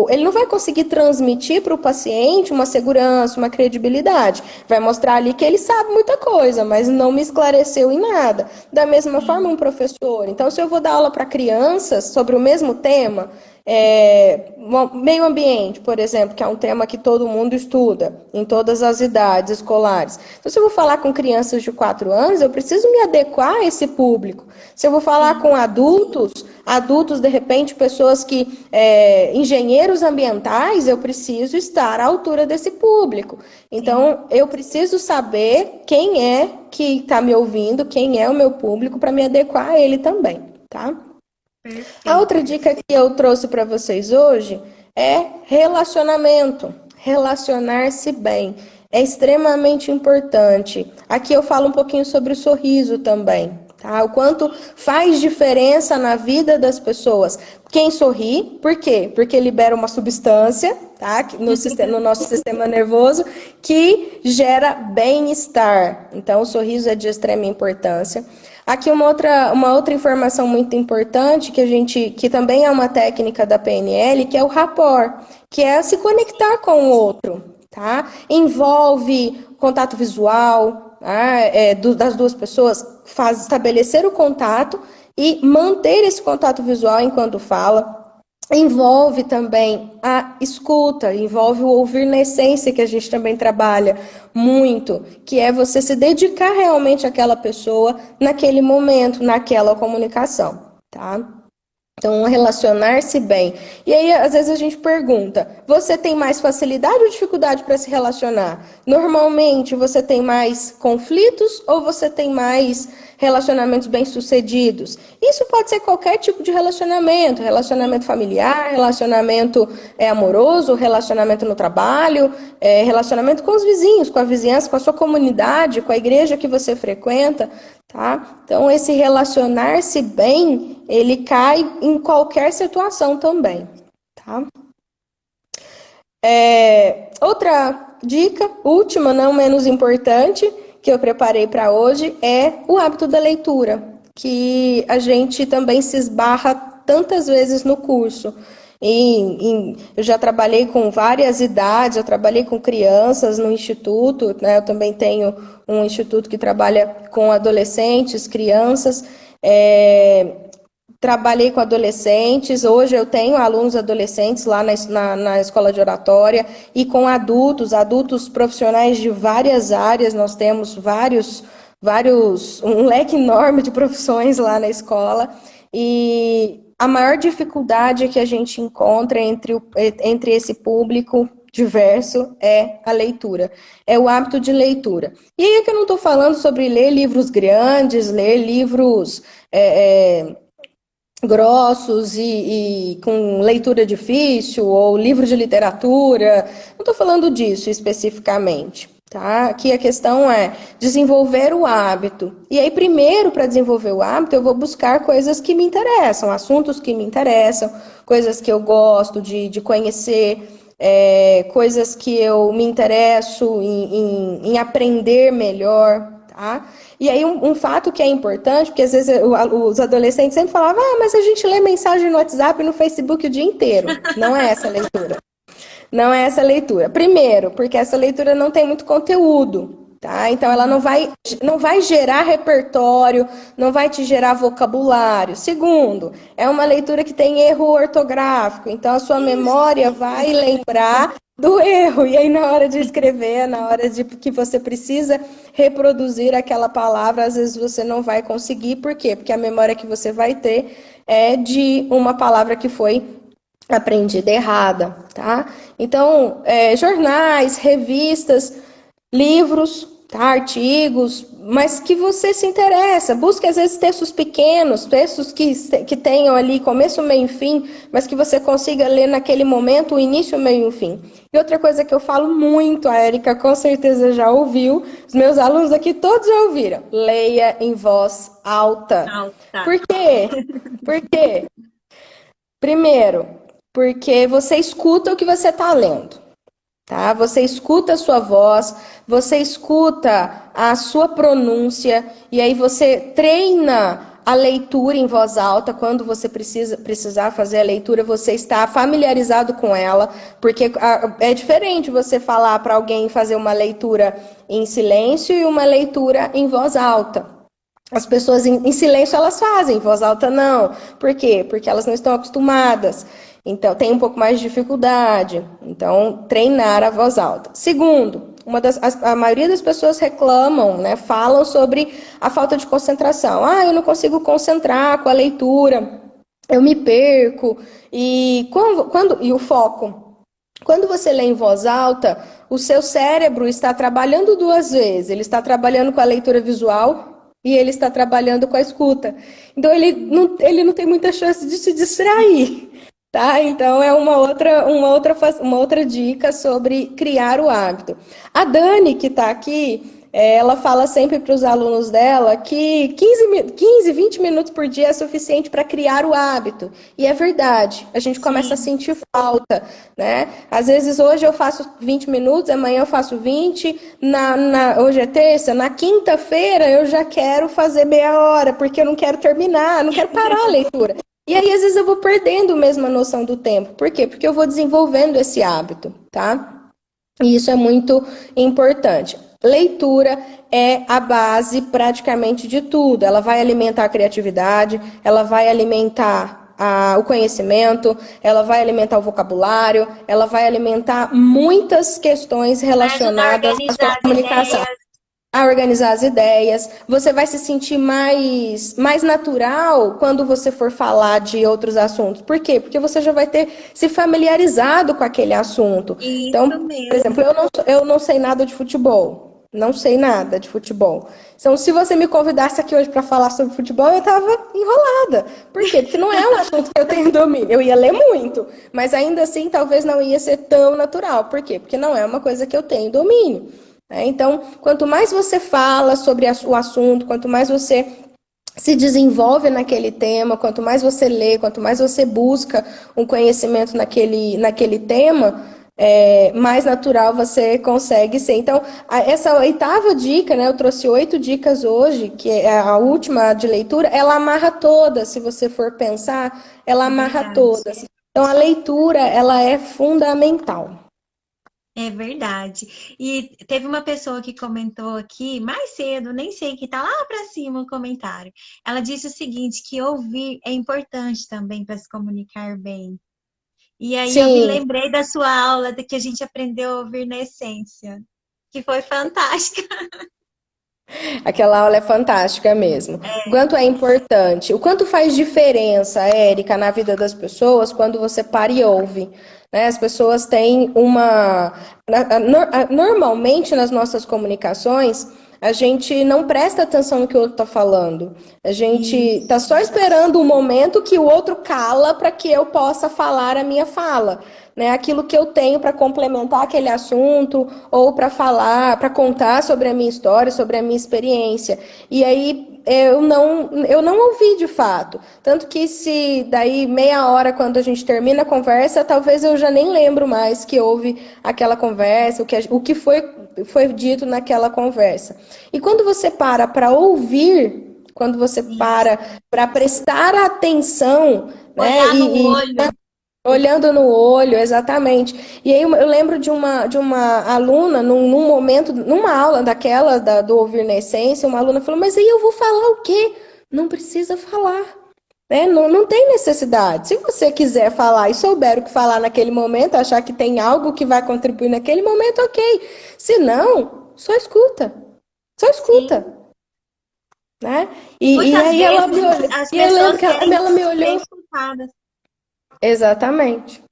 ele não vai conseguir transmitir para o paciente uma segurança, uma credibilidade. Vai mostrar ali que ele sabe muita coisa, mas não me esclareceu em nada. Da mesma forma, Sim. um professor. Então, se eu vou dar aula para crianças sobre o mesmo tema, meio ambiente, por exemplo, que é um tema que todo mundo estuda, em todas as idades escolares. Então, se eu vou falar com crianças de 4 anos, eu preciso me adequar a esse público. Se eu vou falar Sim. com adultos, de repente, pessoas engenheiros ambientais, eu preciso estar à altura desse público. Sim. Então, eu preciso saber quem é que está me ouvindo, quem é o meu público, para me adequar a ele também, tá? A outra Perfeito. dica que eu trouxe para vocês hoje é relacionamento. Relacionar-se bem. É extremamente importante. Aqui eu falo um pouquinho sobre o sorriso também, tá? O quanto faz diferença na vida das pessoas. Quem sorri, por quê? Porque libera uma substância, tá? No nosso sistema nervoso, que gera bem-estar. Então, o sorriso é de extrema importância. Aqui uma outra informação muito importante que também é uma técnica da PNL, que é o rapport, que é se conectar com o outro, tá? Envolve contato visual, tá? Das duas pessoas, estabelecer o contato e manter esse contato visual enquanto fala. Envolve também a escuta, envolve o ouvir na essência, que a gente também trabalha muito, que é você se dedicar realmente àquela pessoa naquele momento, naquela comunicação, tá? Então, relacionar-se bem. E aí, às vezes a gente pergunta: você tem mais facilidade ou dificuldade para se relacionar? Normalmente, você tem mais conflitos ou você tem mais relacionamentos bem-sucedidos? Isso pode ser qualquer tipo de relacionamento: relacionamento familiar, relacionamento amoroso, relacionamento no trabalho, relacionamento com os vizinhos, com a vizinhança, com a sua comunidade, com a igreja que você frequenta. Tá? Então, esse relacionar-se bem, ele cai em qualquer situação também, tá? Outra dica, última, não menos importante, que eu preparei para hoje é o hábito da leitura, que a gente também se esbarra tantas vezes no curso. Eu já trabalhei com várias idades, eu trabalhei com crianças no instituto, né? Eu também tenho um instituto que trabalha com adolescentes, crianças. Trabalhei com adolescentes, hoje eu tenho alunos adolescentes lá na escola de oratória e com adultos profissionais de várias áreas, nós temos um leque enorme de profissões lá na escola e a maior dificuldade que a gente encontra entre esse público diverso é a leitura, é o hábito de leitura. E aí é que eu não estou falando sobre ler livros grandes, ler livros grossos e com leitura difícil, ou livro de literatura. Não estou falando disso especificamente, tá? Aqui a questão é desenvolver o hábito. E aí, primeiro, para desenvolver o hábito, eu vou buscar coisas que me interessam, assuntos que me interessam, coisas que eu gosto de conhecer, coisas que eu me interesso em aprender melhor, tá? E aí um fato que é importante, porque às vezes os adolescentes sempre falavam, mas a gente lê mensagem no WhatsApp e no Facebook o dia inteiro. Não é essa a leitura. Não é essa a leitura. Primeiro, porque essa leitura não tem muito conteúdo, tá? Então ela não vai gerar repertório, não vai te gerar vocabulário. Segundo, é uma leitura que tem erro ortográfico, então a sua memória vai lembrar do erro, e aí na hora de escrever, na hora de que você precisa reproduzir aquela palavra, às vezes você não vai conseguir, por quê? Porque a memória que você vai ter é de uma palavra que foi aprendida errada, tá? Então, jornais, revistas, livros, tá? Artigos, mas que você se interessa. Busque, às vezes, textos pequenos, textos que tenham ali começo, meio e fim, mas que você consiga ler naquele momento o início, meio e o fim. E outra coisa que eu falo muito, a Érica com certeza já ouviu, os meus alunos aqui todos já ouviram, leia em voz alta. Por quê? Por quê? Primeiro, porque você escuta o que você está lendo. Tá? Você escuta a sua voz, você escuta a sua pronúncia e aí você treina a leitura em voz alta. Quando você precisar fazer a leitura, você está familiarizado com ela, porque é diferente você falar para alguém fazer uma leitura em silêncio e uma leitura em voz alta. As pessoas em silêncio elas fazem, em voz alta não. Por quê? Porque elas não estão acostumadas. Então, tem um pouco mais de dificuldade. Então, treinar a voz alta. Segundo, a maioria das pessoas reclamam, né, falam sobre a falta de concentração. Eu não consigo concentrar com a leitura, eu me perco. E o foco? Quando você lê em voz alta, o seu cérebro está trabalhando duas vezes. Ele está trabalhando com a leitura visual e ele está trabalhando com a escuta. Então, ele não tem muita chance de se distrair. Tá? Então, é uma outra dica sobre criar o hábito. A Dani, que está aqui, ela fala sempre para os alunos dela que 15, 20 minutos por dia é suficiente para criar o hábito. E é verdade, a gente começa a sentir falta, né? Às vezes, hoje eu faço 20 minutos, amanhã eu faço 20, hoje é terça, na quinta-feira eu já quero fazer meia hora, porque eu não quero terminar, não quero parar a leitura. E aí, às vezes, eu vou perdendo mesmo a noção do tempo. Por quê? Porque eu vou desenvolvendo esse hábito, tá? E isso é muito importante. Leitura é a base praticamente de tudo. Ela vai alimentar a criatividade, ela vai alimentar o conhecimento, ela vai alimentar o vocabulário, ela vai alimentar muitas questões relacionadas à sua comunicação. A organizar as ideias, você vai se sentir mais natural quando você for falar de outros assuntos. Por quê? Porque você já vai ter se familiarizado com aquele assunto. Isso então, mesmo. Por exemplo, eu não sei nada de futebol. Não sei nada de futebol. Então, se você me convidasse aqui hoje para falar sobre futebol, eu estava enrolada. Por quê? Porque não é um assunto que eu tenho domínio. Eu ia ler muito, mas ainda assim talvez não ia ser tão natural. Por quê? Porque não é uma coisa que eu tenho domínio. Então, quanto mais você fala sobre o assunto, quanto mais você se desenvolve naquele tema, quanto mais você lê, quanto mais você busca um conhecimento naquele tema, mais natural você consegue ser. Então, essa oitava dica, né? Eu trouxe 8 dicas hoje, que é a última de leitura, ela amarra todas, se você for pensar, ela É amarra verdade. todas. Então, a leitura, ela é fundamental. É verdade. E teve uma pessoa que comentou aqui mais cedo, nem sei que tá lá para cima o comentário. Ela disse o seguinte, que ouvir é importante também para se comunicar bem. E aí eu me Sim, lembrei da sua aula de que a gente aprendeu a ouvir na essência, que foi fantástica. aquela aula é fantástica mesmo. O quanto é importante, o quanto faz diferença, Érica, na vida das pessoas quando você para e ouve. Né? As pessoas têm uma. Normalmente nas nossas comunicações, a gente não presta atenção no que o outro está falando. A gente está Isso. só esperando o momento que o outro cala para que eu possa falar a minha fala. Né, aquilo que eu tenho para complementar aquele assunto ou para falar, para contar sobre a minha história, sobre a minha experiência. E aí eu não ouvi de fato. Tanto que se daí meia hora, quando a gente termina a conversa, talvez eu já nem lembro mais que houve aquela conversa, o que foi dito naquela conversa. E quando você para ouvir, quando você Isso. para prestar atenção, né, Olhar no olho. olhando no olho, exatamente. E aí eu lembro de uma aluna, num momento, numa aula daquela, do Ouvir na Essência, uma aluna falou, mas aí eu vou falar o quê? Não precisa falar. Né? Não, não tem necessidade. Se você quiser falar e souber o que falar naquele momento, achar que tem algo que vai contribuir naquele momento, ok. Se não, só escuta. Só escuta. Sim. Né? E Muitas aí ela vezes me olhou. as E eu lembro pessoas que ela, querem ela me ser olhou. escutadas. Exatamente.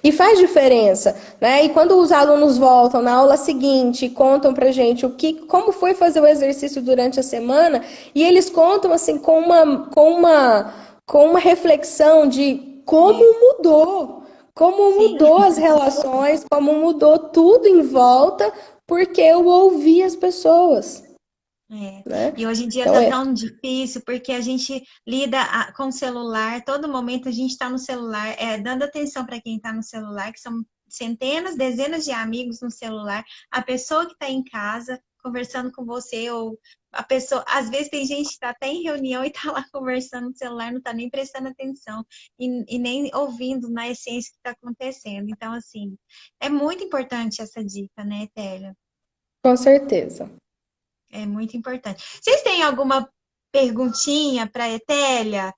E faz diferença, né? E quando os alunos voltam na aula seguinte e contam pra gente como foi fazer o exercício durante a semana, e eles contam assim com uma reflexão de como Sim. mudou as relações, como mudou tudo em volta, porque eu ouvi as pessoas, É. né? E hoje em dia Então tá é, tão difícil porque a gente lida com o celular, todo momento a gente está no celular, dando atenção para quem está no celular, que são centenas, dezenas de amigos no celular, a pessoa que está em casa conversando com você, ou a pessoa, às vezes tem gente que está até em reunião e está lá conversando no celular, não está nem prestando atenção e nem ouvindo na essência o que está acontecendo. Então, assim, é muito importante essa dica, né, Télia? com certeza. É muito importante. Vocês têm alguma perguntinha para a Etélia?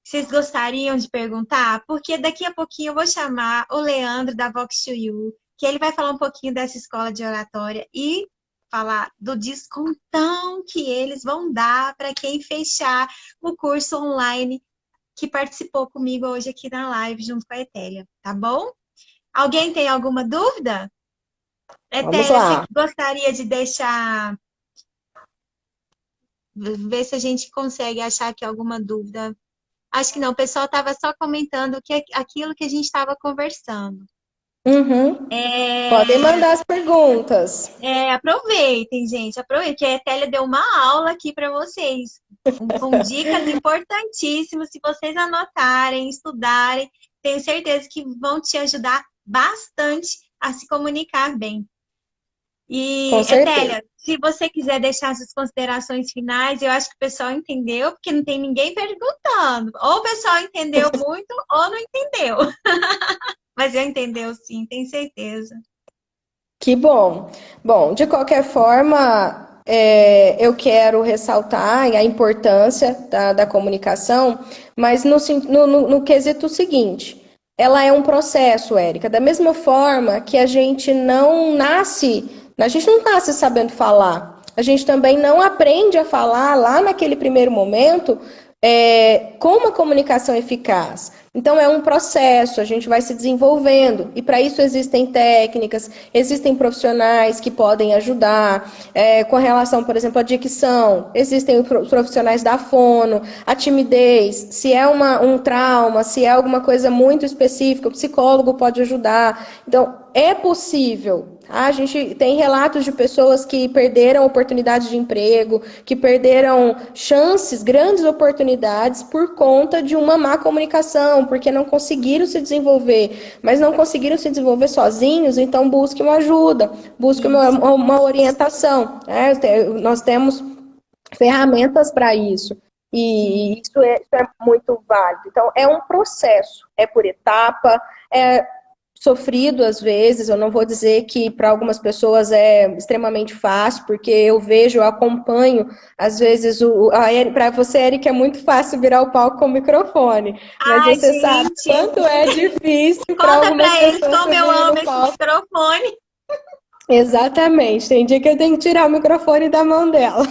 Vocês gostariam de perguntar? Porque daqui a pouquinho eu vou chamar o Leandro da Vox to You, que ele vai falar um pouquinho dessa escola de oratória e falar do descontão que eles vão dar para quem fechar o curso online que participou comigo hoje aqui na live junto com a Etélia, tá bom? Alguém tem alguma dúvida? Vamos Etélia, você lá. gostaria de deixar ver se a gente consegue achar aqui alguma dúvida. Acho que não, o pessoal estava só comentando aquilo que a gente estava conversando. Uhum. Podem É, mandar as perguntas. aproveitem, gente, aproveitem, que a Etélia deu uma aula aqui para vocês, com dicas importantíssimas. Se vocês anotarem, estudarem, tenho certeza que vão te ajudar bastante a se comunicar bem. Com E, certeza. Etélia, se você quiser deixar suas considerações finais, eu acho que o pessoal entendeu, porque não tem ninguém perguntando. Ou o pessoal entendeu muito, ou não entendeu. Mas eu entendeu sim, tenho certeza. Que bom. Bom, de qualquer forma, eu quero ressaltar a importância da comunicação, mas no quesito seguinte, ela é um processo, Érica. Da mesma forma que a gente não nasce sabendo falar. A gente também não aprende a falar lá naquele primeiro momento com uma comunicação eficaz. Então, é um processo, a gente vai se desenvolvendo. E para isso existem técnicas, existem profissionais que podem ajudar. Com relação, por exemplo, à dicção, existem os profissionais da fono, a timidez, se é um trauma, se é alguma coisa muito específica, o psicólogo pode ajudar. Então, é possível. tá? A gente tem relatos de pessoas que perderam oportunidades de emprego, que perderam chances, grandes oportunidades por conta de uma má comunicação, porque não conseguiram se desenvolver, mas não conseguiram se desenvolver sozinhos, então busque uma ajuda, busque Isso. uma orientação, né? Nós temos ferramentas para isso. Sim. E isso é muito válido. Então, é um processo, é por etapa, é sofrido às vezes. Eu não vou dizer que para algumas pessoas é extremamente fácil, porque eu vejo, eu acompanho, às vezes, para você, Eric, é muito fácil virar o palco com o microfone, mas Ai, você sabe gente, quanto é difícil para conta algumas pra eles pessoas como eu subirem amo no esse palco. microfone. Exatamente, tem dia que eu tenho que tirar o microfone da mão dela.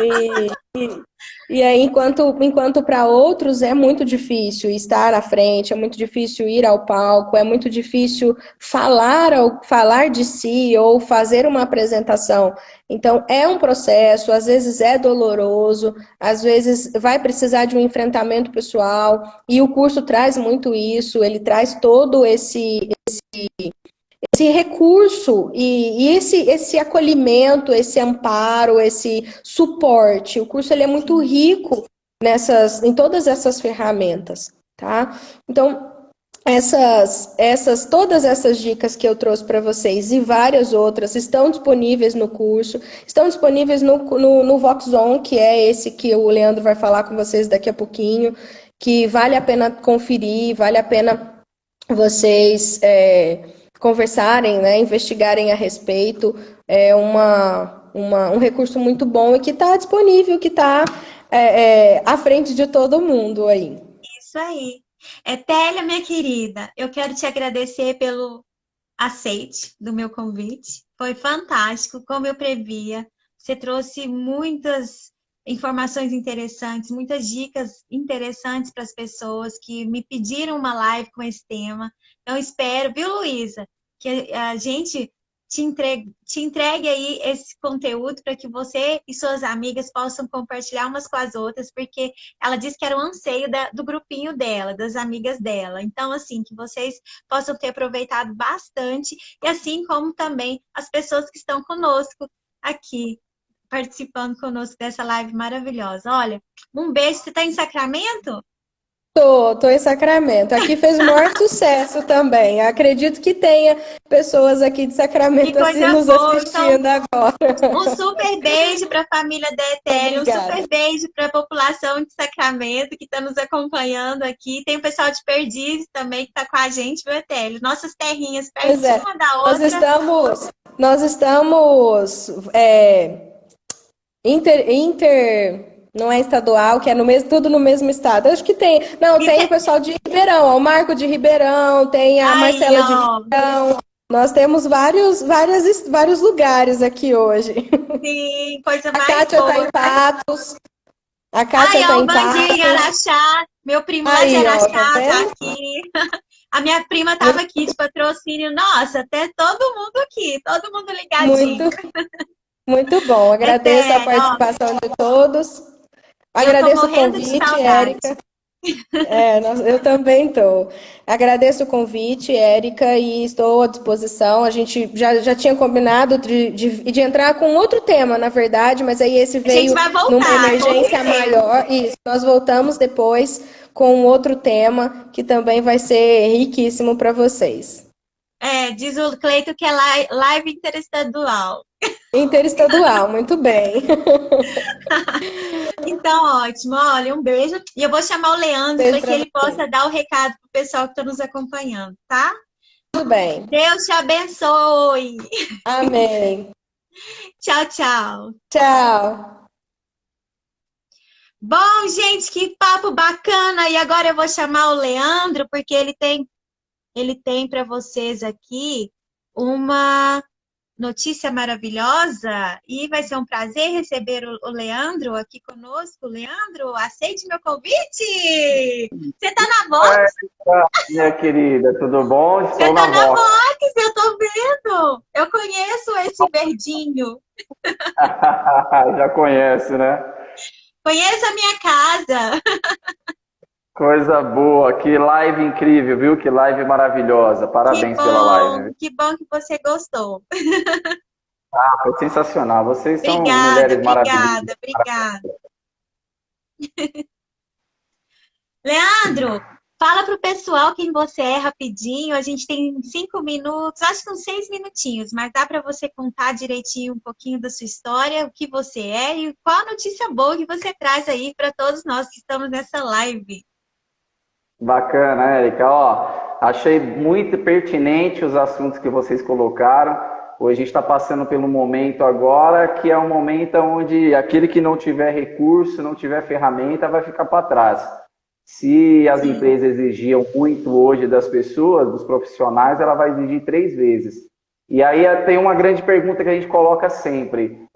E, e aí, enquanto para outros é muito difícil estar à frente, é muito difícil ir ao palco, é muito difícil falar de si ou fazer uma apresentação. Então, é um processo, às vezes é doloroso, às vezes vai precisar de um enfrentamento pessoal, e o curso traz muito isso, ele traz todo esse recurso e esse acolhimento, esse amparo, esse suporte. O curso ele é muito Sim. rico em todas essas ferramentas, tá? Então, todas essas dicas que eu trouxe para vocês e várias outras estão disponíveis no curso, estão disponíveis no VoxOn, que é esse que o Leandro vai falar com vocês daqui a pouquinho, que vale a pena conferir, vale a pena vocês conversarem, né, investigarem a respeito. É um recurso muito bom e que está disponível, que está à frente de todo mundo aí. Isso aí. Télia, minha querida, eu quero te agradecer pelo aceite do meu convite. Foi fantástico, como eu previa. Você trouxe muitas informações interessantes, muitas dicas interessantes para as pessoas que me pediram uma live com esse tema. Então, espero, viu, Luísa, que a gente te entregue aí esse conteúdo para que você e suas amigas possam compartilhar umas com as outras, porque ela disse que era o anseio do grupinho dela, das amigas dela. Então, assim, que vocês possam ter aproveitado bastante, e assim como também as pessoas que estão conosco aqui, participando conosco dessa live maravilhosa. Olha, um beijo. Você está em Sacramento? Tô em Sacramento. Aqui fez o maior sucesso também. Acredito que tenha pessoas aqui de Que Sacramento assim coisa nos boa. Então, assistindo agora. um super beijo para a família da Etélia, um Obrigada. super beijo para a população de Sacramento que está nos acompanhando aqui. Tem o pessoal de Perdizes também que está com a gente, viu, Etélia? Nossas terrinhas Pois pertinho é, uma da nós outra. estamos, nós estamos não é estadual, que é tudo no mesmo estado. Acho que tem. Não, tem o Vice- pessoal de Ribeirão, ó, o Marco de Ribeirão, tem a Aí, Marcela de ó. Ribeirão. Nós temos vários lugares aqui hoje. Sim, coisa A mais Kátia está boa. em Patos. A Aí, Kátia está ó, o em Vandinho em Patos. Araxá. Meu primo lá de Aí, ó, tá Araxá tá vendo? aqui. A minha prima tava aqui de patrocínio. Nossa, até todo mundo aqui, todo mundo ligadinho. Muito, muito bom. É Agradeço a sério, ó. participação de todos. Eu tô Agradeço o morrendo de convite, saudade. Érica. Eu também estou. Agradeço o convite, Érica, e estou à disposição. A gente já tinha combinado de entrar com outro tema, na verdade, mas aí esse A gente veio vai numa voltar, com emergência certeza. maior. E nós voltamos depois com outro tema que também vai ser riquíssimo para vocês. Diz o Cleito que é live interestadual. Interestadual, muito bem. Então, ótimo. Olha, um beijo. E eu vou chamar o Leandro Beijo para que para ele você. possa dar o recado pro pessoal que está nos acompanhando, tá? Tudo bem. Deus te abençoe. Amém. Tchau, tchau. Tchau. Bom, gente, que papo bacana! E agora eu vou chamar o Leandro, porque ele tem para vocês aqui uma notícia maravilhosa e vai ser um prazer receber o Leandro aqui conosco. Leandro, aceite meu convite! Você tá na É, Vox? minha querida, tudo bom? Você Estou tá na na Vox. Vox, eu tô vendo! Eu conheço esse verdinho. Já conhece, né? Conheço a minha casa. Coisa boa, que live incrível, viu? Que live maravilhosa. Parabéns pela live. Que bom que você gostou. Foi sensacional. Vocês são Obrigada, mulheres maravilhosas. obrigada, obrigada. Leandro, fala pro pessoal quem você é rapidinho. A gente tem 5 minutos, acho que uns 6 minutinhos, mas dá para você contar direitinho um pouquinho da sua história, o que você é e qual a notícia boa que você traz aí para todos nós que estamos nessa live. Bacana, Érica. Ó, achei muito pertinente os assuntos que vocês colocaram. Hoje a gente está passando pelo momento agora, que é um momento onde aquele que não tiver recurso, não tiver ferramenta, vai ficar para trás. Se as empresas exigiam muito hoje das pessoas, dos profissionais, ela vai exigir 3 vezes. E aí tem uma grande pergunta que a gente coloca sempre.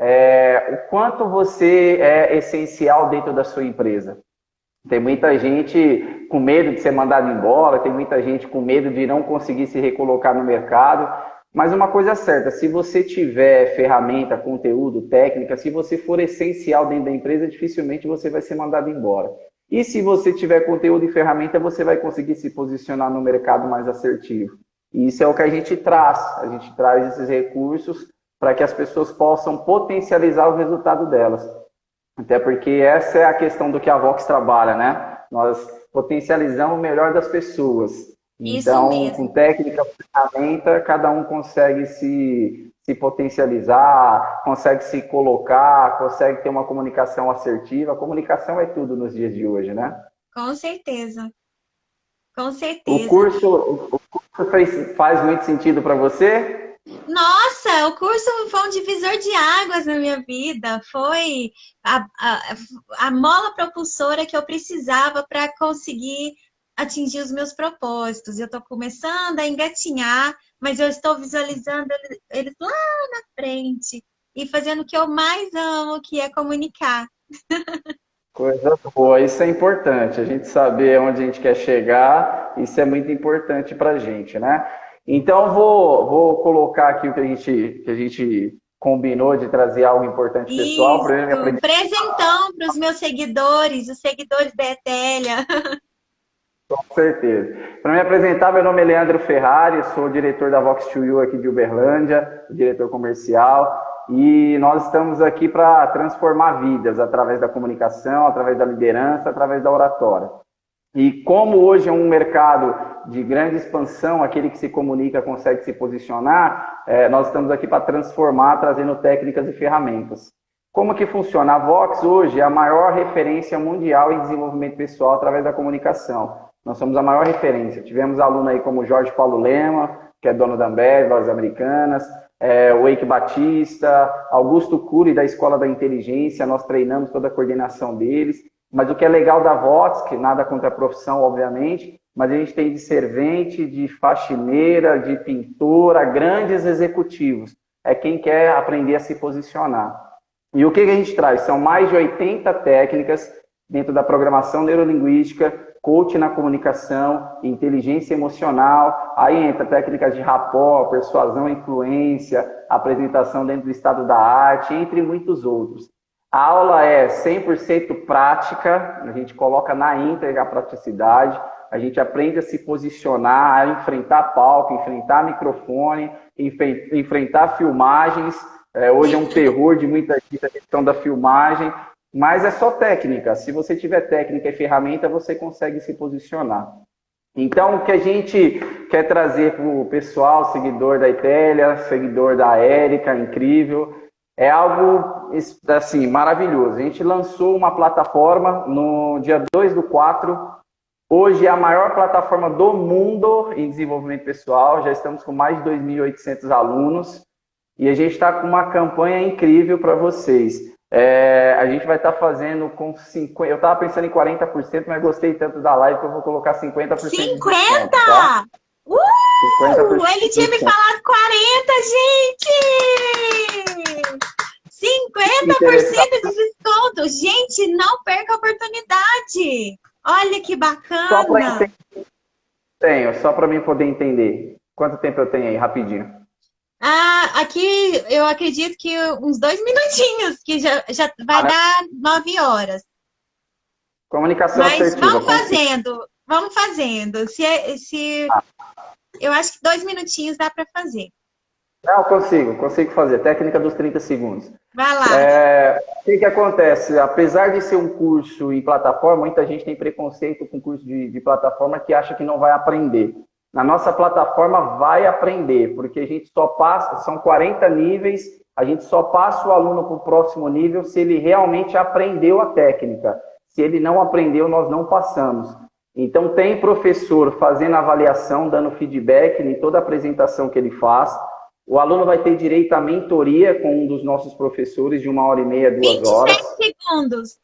O quanto você é essencial dentro da sua empresa? Tem muita gente com medo de ser mandado embora, tem muita gente com medo de não conseguir se recolocar no mercado. Mas uma coisa é certa, se você tiver ferramenta, conteúdo, técnica, se você for essencial dentro da empresa, dificilmente você vai ser mandado embora. E se você tiver conteúdo e ferramenta, você vai conseguir se posicionar no mercado mais assertivo. E isso é o que a gente traz. A gente traz esses recursos para que as pessoas possam potencializar o resultado delas. Até porque essa é a questão do que a Vox trabalha, né? Nós potencializamos o melhor das pessoas. Então, com técnica, ferramenta, cada um consegue se potencializar, consegue se colocar, consegue ter uma comunicação assertiva. A comunicação é tudo nos dias de hoje, né? Com certeza. Com certeza. O curso faz muito sentido para você? Nossa, o curso foi um divisor de águas na minha vida. Foi a mola propulsora que eu precisava para conseguir atingir os meus propósitos. Eu estou começando a engatinhar, mas eu estou visualizando eles lá na frente e fazendo o que eu mais amo, que é comunicar. Coisa boa, isso é importante. A gente saber onde a gente quer chegar, isso é muito importante para a gente, né? Então, vou colocar aqui o que a gente combinou de trazer algo importante pessoal. Presentão para os meus seguidores, os seguidores da Etélia. Com certeza. Para me apresentar, meu nome é Leandro Ferrari, sou diretor da Vox2U aqui de Uberlândia, diretor comercial, e nós estamos aqui para transformar vidas através da comunicação, através da liderança, através da oratória. E como hoje é um mercado de grande expansão, aquele que se comunica consegue se posicionar, nós estamos aqui para transformar, trazendo técnicas e ferramentas. Como que funciona? A Vox hoje é a maior referência mundial em desenvolvimento pessoal através da comunicação. Nós somos a maior referência. Tivemos aluno aí como Jorge Paulo Lema, que é dono da Ambev, das Americanas, o Eike Batista, Augusto Cury, da Escola da Inteligência, nós treinamos toda a coordenação deles. Mas o que é legal da Vox, que nada contra a profissão, obviamente, mas a gente tem de servente, de faxineira, de pintora, grandes executivos. É quem quer aprender a se posicionar. E o que a gente traz? São mais de 80 técnicas dentro da programação neurolinguística, coach na comunicação, inteligência emocional, aí entra técnicas de rapport, persuasão, influência, apresentação dentro do estado da arte, entre muitos outros. A aula é 100% prática, a gente coloca na íntegra a praticidade, a gente aprende a se posicionar, a enfrentar palco, enfrentar microfone, enfrentar filmagens. Hoje é um terror de muita gente a questão da filmagem, mas é só técnica. Se você tiver técnica e ferramenta, você consegue se posicionar. Então, o que a gente quer trazer para o pessoal, seguidor da Etélia, seguidor da Érica, incrível, é algo assim, maravilhoso. A gente lançou uma plataforma no dia 2/4. Hoje é a maior plataforma do mundo em desenvolvimento pessoal. Já estamos com mais de 2.800 alunos. E a gente está com uma campanha incrível para vocês. A gente vai estar fazendo com 50%. Eu estava pensando em 40%, mas gostei tanto da live que eu vou colocar 50%. 50%? Tá? 50%. Ele tinha me falado 40%, gente! 50% de desconto. Gente, não perca a oportunidade. Olha que bacana. Só para mim poder entender. Quanto tempo eu tenho aí, rapidinho? Aqui eu acredito que uns 2 minutinhos, que já vai dar 9 horas. Comunicação Mas assertiva. vamos fazendo. Eu acho que 2 minutinhos dá para fazer. Não, consigo fazer. Técnica dos 30 segundos. Vai lá. O que acontece? Apesar de ser um curso em plataforma, muita gente tem preconceito com curso de plataforma que acha que não vai aprender. Na nossa plataforma vai aprender, porque a gente só passa, são 40 níveis, a gente só passa o aluno para o próximo nível se ele realmente aprendeu a técnica. Se ele não aprendeu, nós não passamos. Então tem professor fazendo avaliação, dando feedback em toda a apresentação que ele faz. O aluno vai ter direito à mentoria com um dos nossos professores de 1h30, 2 horas. 27 segundos.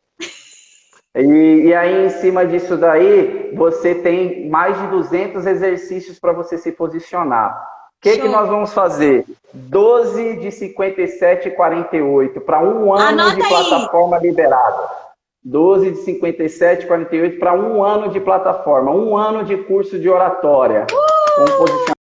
E aí, em cima disso daí, você tem mais de 200 exercícios para você se posicionar. O que nós vamos fazer? 12 de 57 e 48 para um ano Anota de plataforma liberada. 12 de 57 e 48 para um ano de plataforma. Um ano de curso de oratória. Com posicionamento